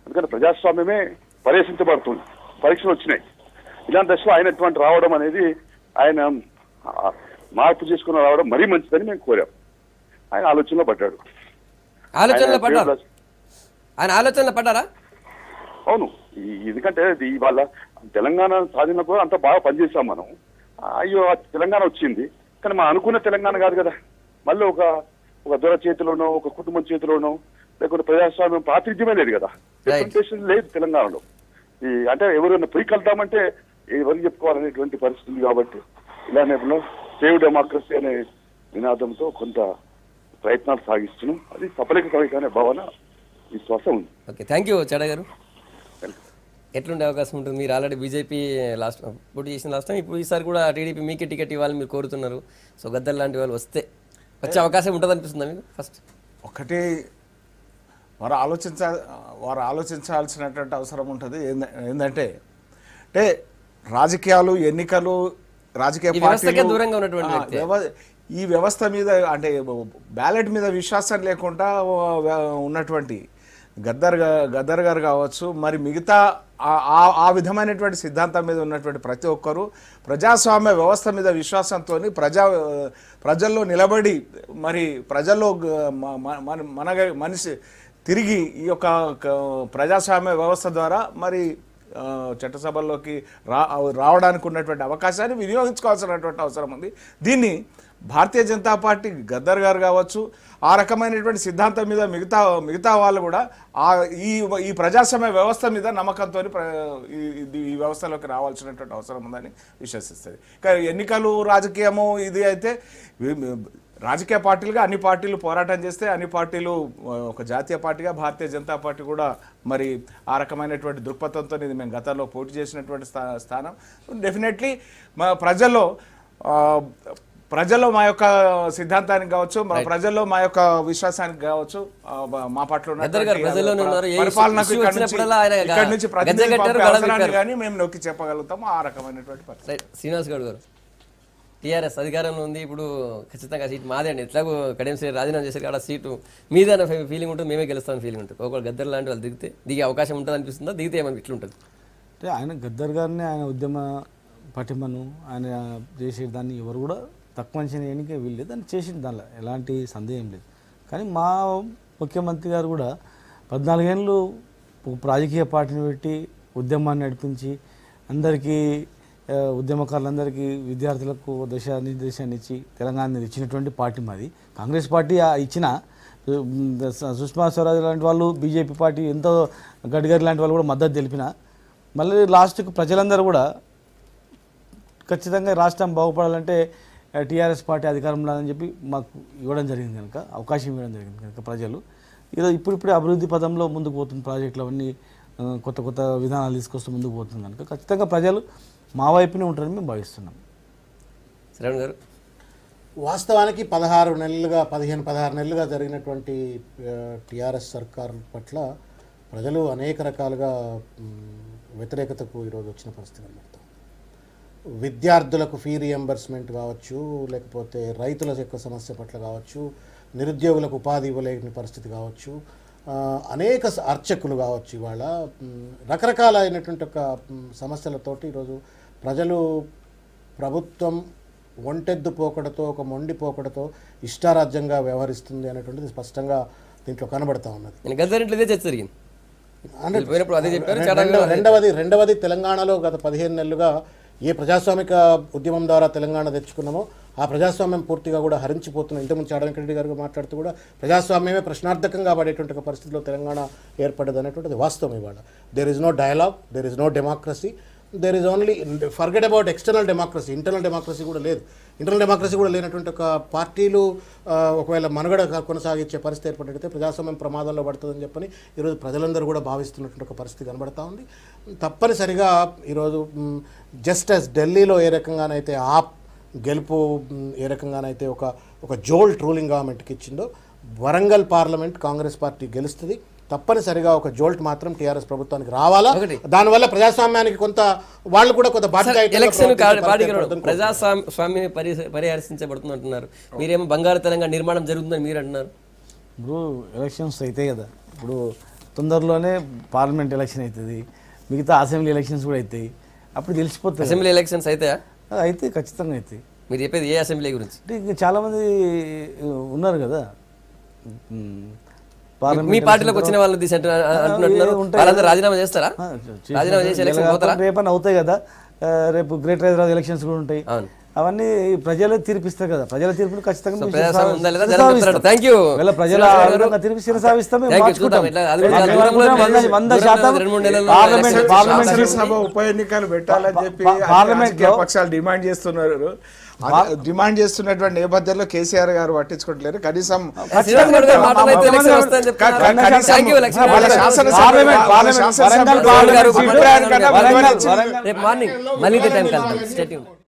అందుకని ప్రజాస్వామ్యమే పర్యవేక్షించబడుతుంది. పరీక్షలు వచ్చినాయి. ఇలాంటి దశలో ఆయనటువంటి రావడం అనేది, ఆయన మార్పు చేసుకుని రావడం మరీ మంచిదని మేము కోరాం. ఆయన ఆలోచనలో పడ్డాడు. ఆయన ఆలోచనలో పడ్డారా? అవును. ఎందుకంటే ఇవాళ తెలంగాణ సాధినప్పుడు అంత బాగా పనిచేసాం మనం. అయ్యో తెలంగాణ వచ్చింది, కానీ మనం అనుకున్న తెలంగాణ కాదు కదా. మళ్ళీ ఒక దొర చేతిలోనో, ఒక కుటుంబం చేతిలోనో, లేకపోతే ప్రజాస్వామ్యం ప్రాతినిధ్యమే లేదు కదా, రిప్రజెంటేషన్ లేదు తెలంగాణలో. అంటే ఎవరైనా పోయి కలుద్దామంటే ఎవరికి చెప్పుకోవాలనేటువంటి పరిస్థితి. కాబట్టి ఇలా నేపథ్యంలో సేవ్ డెమోక్రసీ అనే నినాదంతో కొంత ప్రయత్నాలు సాగిస్తున్నాం. అది సఫలీకృతమనే భావన, విశ్వాసం ఉంది. ఓకే, థ్యాంక్ యూ చెడ గారు. ఎట్లుండే అవకాశం ఉంటుంది? మీరు ఆల్రెడీ బీజేపీ లాస్ట్ పోటీ చేసిన లాస్ట్ టైం, ఇప్పుడు ఈసారి కూడా టీడీపీ మీకే టికెట్ ఇవ్వాలని మీరు కోరుతున్నారు. సో గద్దర్ లాంటి వాళ్ళు వచ్చే అవకాశం ఉంటుంది అనిపిస్తుందా మీకు? ఫస్ట్ ఒకటి వారు ఆలోచించాల్సినటువంటి అవసరం ఉంటుంది. ఏంటంటే రాజకీయాలు, ఎన్నికలు, రాజకీయ పార్టీలు దూరంగా ఉన్నటువంటి ఈ వ్యవస్థ మీద, అంటే బ్యాలెట్ మీద విశ్వాసం లేకుండా ఉన్నటువంటి గద్దర్ గారు కావచ్చు, మరి మిగతా ఆ విధమైనటువంటి సిద్ధాంతం మీద ఉన్నటువంటి ప్రతి ఒక్కరూ ప్రజాస్వామ్య వ్యవస్థ మీద విశ్వాసంతో ప్రజల్లో నిలబడి, మరి ప్రజల్లో మనిషి తిరిగి ఈ యొక్క ప్రజాస్వామ్య వ్యవస్థ ద్వారా మరి చట్టసభల్లోకి రావడానికి ఉన్నటువంటి అవకాశాన్ని వినియోగించుకోవాల్సినటువంటి అవసరం ఉంది. దీన్ని భారతీయ జనతా పార్టీ, గద్దర్ గారు కావచ్చు, ఆ రకమైనటువంటి సిద్ధాంతం మీద మిగతా వాళ్ళు కూడా ఈ ప్రజాస్వామ్య వ్యవస్థ మీద నమ్మకంతో ఈ వ్యవస్థలోకి రావాల్సినటువంటి అవసరం ఉందని విశ్వసిస్తుంది. ఎన్నికలు, రాజకీయము ఇది అయితే రాజకీయ పార్టీలుగా అన్ని పార్టీలు పోరాటం చేస్తే, అన్ని పార్టీలు ఒక జాతీయ పార్టీగా భారతీయ జనతా పార్టీ కూడా మరి ఆ రకమైనటువంటి దృక్పథంతో ఇది మేము గతంలో పోటీ చేసినటువంటి స్థానం. డెఫినెట్లీ మా ప్రజల్లో మా యొక్క సిద్ధాంతానికి కావచ్చు, మా ప్రజల్లో మా యొక్క విశ్వాసానికి కావచ్చు, మా పట్ల పరిపాలనకు ఇక్కడ నుంచి ప్రతినిధి కానీ మేము నొక్కి చెప్పగలుగుతాము. ఆ రకమైనటువంటి పరిస్థితి. శ్రీనివాస్ గౌడ్ గారు, టీఆర్ఎస్ అధికారంలో ఉంది, ఇప్పుడు ఖచ్చితంగా సీట్ మాదే అండి, ఎట్లాగో కడియం శ్రీ రాజీనామా చేశారు కాబట్టి సీటు మీదన్న ఫీలింగ్ ఉంటుంది, మేమే గెలుస్తామని ఫీలింగ్ ఉంటుంది. ఒకవేళ గద్దర్ లాంటి వాళ్ళు దిగే అవకాశం ఉంటుంది అనిపిస్తుందా? దిగితే ఏమని ఇట్లుంటుంది? అంటే ఆయన గద్దర్ గారిని, ఆయన ఉద్యమ పటిమను, ఆయన చేసే దాన్ని ఎవరు కూడా తక్కువ అంచనా ఎన్నికే వీల్లేదు. దాన్ని చేసిన దానిలో ఎలాంటి సందేహం లేదు. కానీ మా ముఖ్యమంత్రి గారు కూడా 14 ఏళ్ళు రాజకీయ పార్టీని పెట్టి ఉద్యమాన్ని నడిపించి అందరికీ, ఉద్యమకారులందరికీ, విద్యార్థులకు దిశానిర్దేశాన్ని ఇచ్చి తెలంగాణ ఇచ్చినటువంటి పార్టీ మాది. కాంగ్రెస్ పార్టీ ఇచ్చిన సుష్మా స్వరాజ్ లాంటి వాళ్ళు, బీజేపీ పార్టీ ఎంతో, గడ్కరీ లాంటి వాళ్ళు కూడా మద్దతు తెలిపిన, మళ్ళీ లాస్ట్కు ప్రజలందరూ కూడా ఖచ్చితంగా రాష్ట్రం బాగుపడాలంటే టీఆర్ఎస్ పార్టీ అధికారంలో అని చెప్పి మాకు ఇవ్వడం జరిగింది కనుక, అవకాశం ఇవ్వడం జరిగింది కనుక ప్రజలు ఈరోజు ఇప్పుడిప్పుడే అభివృద్ధి పదంలో ముందుకు పోతుంది. ప్రాజెక్టులు అవన్నీ కొత్త కొత్త విధానాలు తీసుకొస్తూ ముందుకు పోతుంది కనుక ఖచ్చితంగా ప్రజలు మా వైపునే ఉంటారని మేము భావిస్తున్నాం. శ్రవణ్ గారు, వాస్తవానికి 15-16 నెలలుగా జరిగినటువంటి టీఆర్ఎస్ సర్కార్ పట్ల ప్రజలు అనేక రకాలుగా వ్యతిరేకతకు ఈరోజు వచ్చిన పరిస్థితి కనబడతాం. విద్యార్థులకు ఫీ రియంబర్స్మెంట్ కావచ్చు, లేకపోతే రైతుల యొక్క సమస్య పట్ల కావచ్చు, నిరుద్యోగులకు ఉపాధి ఇవ్వలేని పరిస్థితి కావచ్చు, అనేక అర్చకులు కావచ్చు, ఇవాళ రకరకాలైనటువంటి ఒక సమస్యలతోటి ఈరోజు ప్రజలు ప్రభుత్వం ఒంటెద్దు పోకడతో, ఒక మొండి పోకడతో ఇష్టారాజ్యంగా వ్యవహరిస్తుంది అనేటువంటిది స్పష్టంగా దీంట్లో కనబడతా ఉన్నది. రెండవది తెలంగాణలో గత 15 నెలలుగా ఏ ప్రజాస్వామిక ఉద్యమం ద్వారా తెలంగాణ తెచ్చుకున్నామో ఆ ప్రజాస్వామ్యం పూర్తిగా కూడా హరించిపోతున్న, ఇంతకుముందు చాడ వెంకటరెడ్డి గారు మాట్లాడుతూ కూడా ప్రజాస్వామ్యమే ప్రశ్నార్థకంగా పడేటువంటి పరిస్థితిలో తెలంగాణ ఏర్పడ్డది అనేటువంటిది వాస్తవం. ఇవాళ there is no dialogue, there is no democracy, there is only forget about external democracy, internal democracy కూడా లేదు. ఇంటర్నల్ డెమోక్రసీ కూడా లేనటువంటి ఒక పార్టీలు ఒకవేళ మనుగడ కొనసాగించే పరిస్థితి ఏర్పడితే ప్రజాస్వామ్యం ప్రమాదంలో పడుతుందని చెప్పని ఈరోజు ప్రజలందరూ కూడా భావిస్తున్నటువంటి ఒక పరిస్థితి కనబడతా ఉంది. తప్పనిసరిగా ఈరోజు జస్ట్ యాజ్ ఢిల్లీలో ఏ రకంగానైతే ఆప్ గెలుపు ఏ రకంగానైతే ఒక జోల్ట్ రూలింగ్ గవర్నమెంట్కి ఇచ్చిందో వరంగల్ పార్లమెంట్ కాంగ్రెస్ పార్టీ గెలుస్తుంది. తప్పనిసరిగా ఒక జోల్ట్ మాత్రం టీఆర్ఎస్ ప్రభుత్వానికి రావాలా. దానివల్ల ప్రజాస్వామ్యానికి కొంత వాళ్ళు కూడా కొంత ప్రజాస్వామ్యం పరిహరించబడుతుంది అంటున్నారు. మీరేమో బంగారు తెలంగాణ నిర్మాణం జరుగుతుందని మీరు అంటున్నారు. ఇప్పుడు ఎలక్షన్స్ అవుతాయి కదా, ఇప్పుడు తొందరలోనే పార్లమెంట్ ఎలక్షన్ అవుతుంది, మిగతా అసెంబ్లీ ఎలక్షన్స్ కూడా అవుతాయి. అప్పుడు తెలిసిపోతుంది. అసెంబ్లీ ఎలక్షన్స్ అయితే అయితే ఖచ్చితంగా అవుతాయి. మీరు చెప్పేది ఏ అసెంబ్లీ గురించి? అంటే ఇంకా చాలామంది ఉన్నారు కదా మీ పార్టీలోకి వచ్చిన వాళ్ళు వాళ్ళందరూ రాజీనామా చేస్తారా? రాజీనామా చేసి ఎలక్షన్ పోతారా? రేపని అవుతాయి కదా, రేపు గ్రేటర్ హైదరాబాద్ ఎలక్షన్స్ కూడా ఉంటాయి. అవన్నీ ప్రజలే తీర్పిస్తారు కదా, ప్రజల తీర్పులు ఖచ్చితంగా తీర్పు శిరసావిస్తాం. 100% ఉప ఎన్నికలు పెట్టాలని చెప్పి రాజకీయ పక్షాలు డిమాండ్ చేస్తున్నటువంటి నేపథ్యంలో కేసీఆర్ గారు పట్టించుకోవట్లేరు. కనీసం మార్నింగ్ మళ్ళీ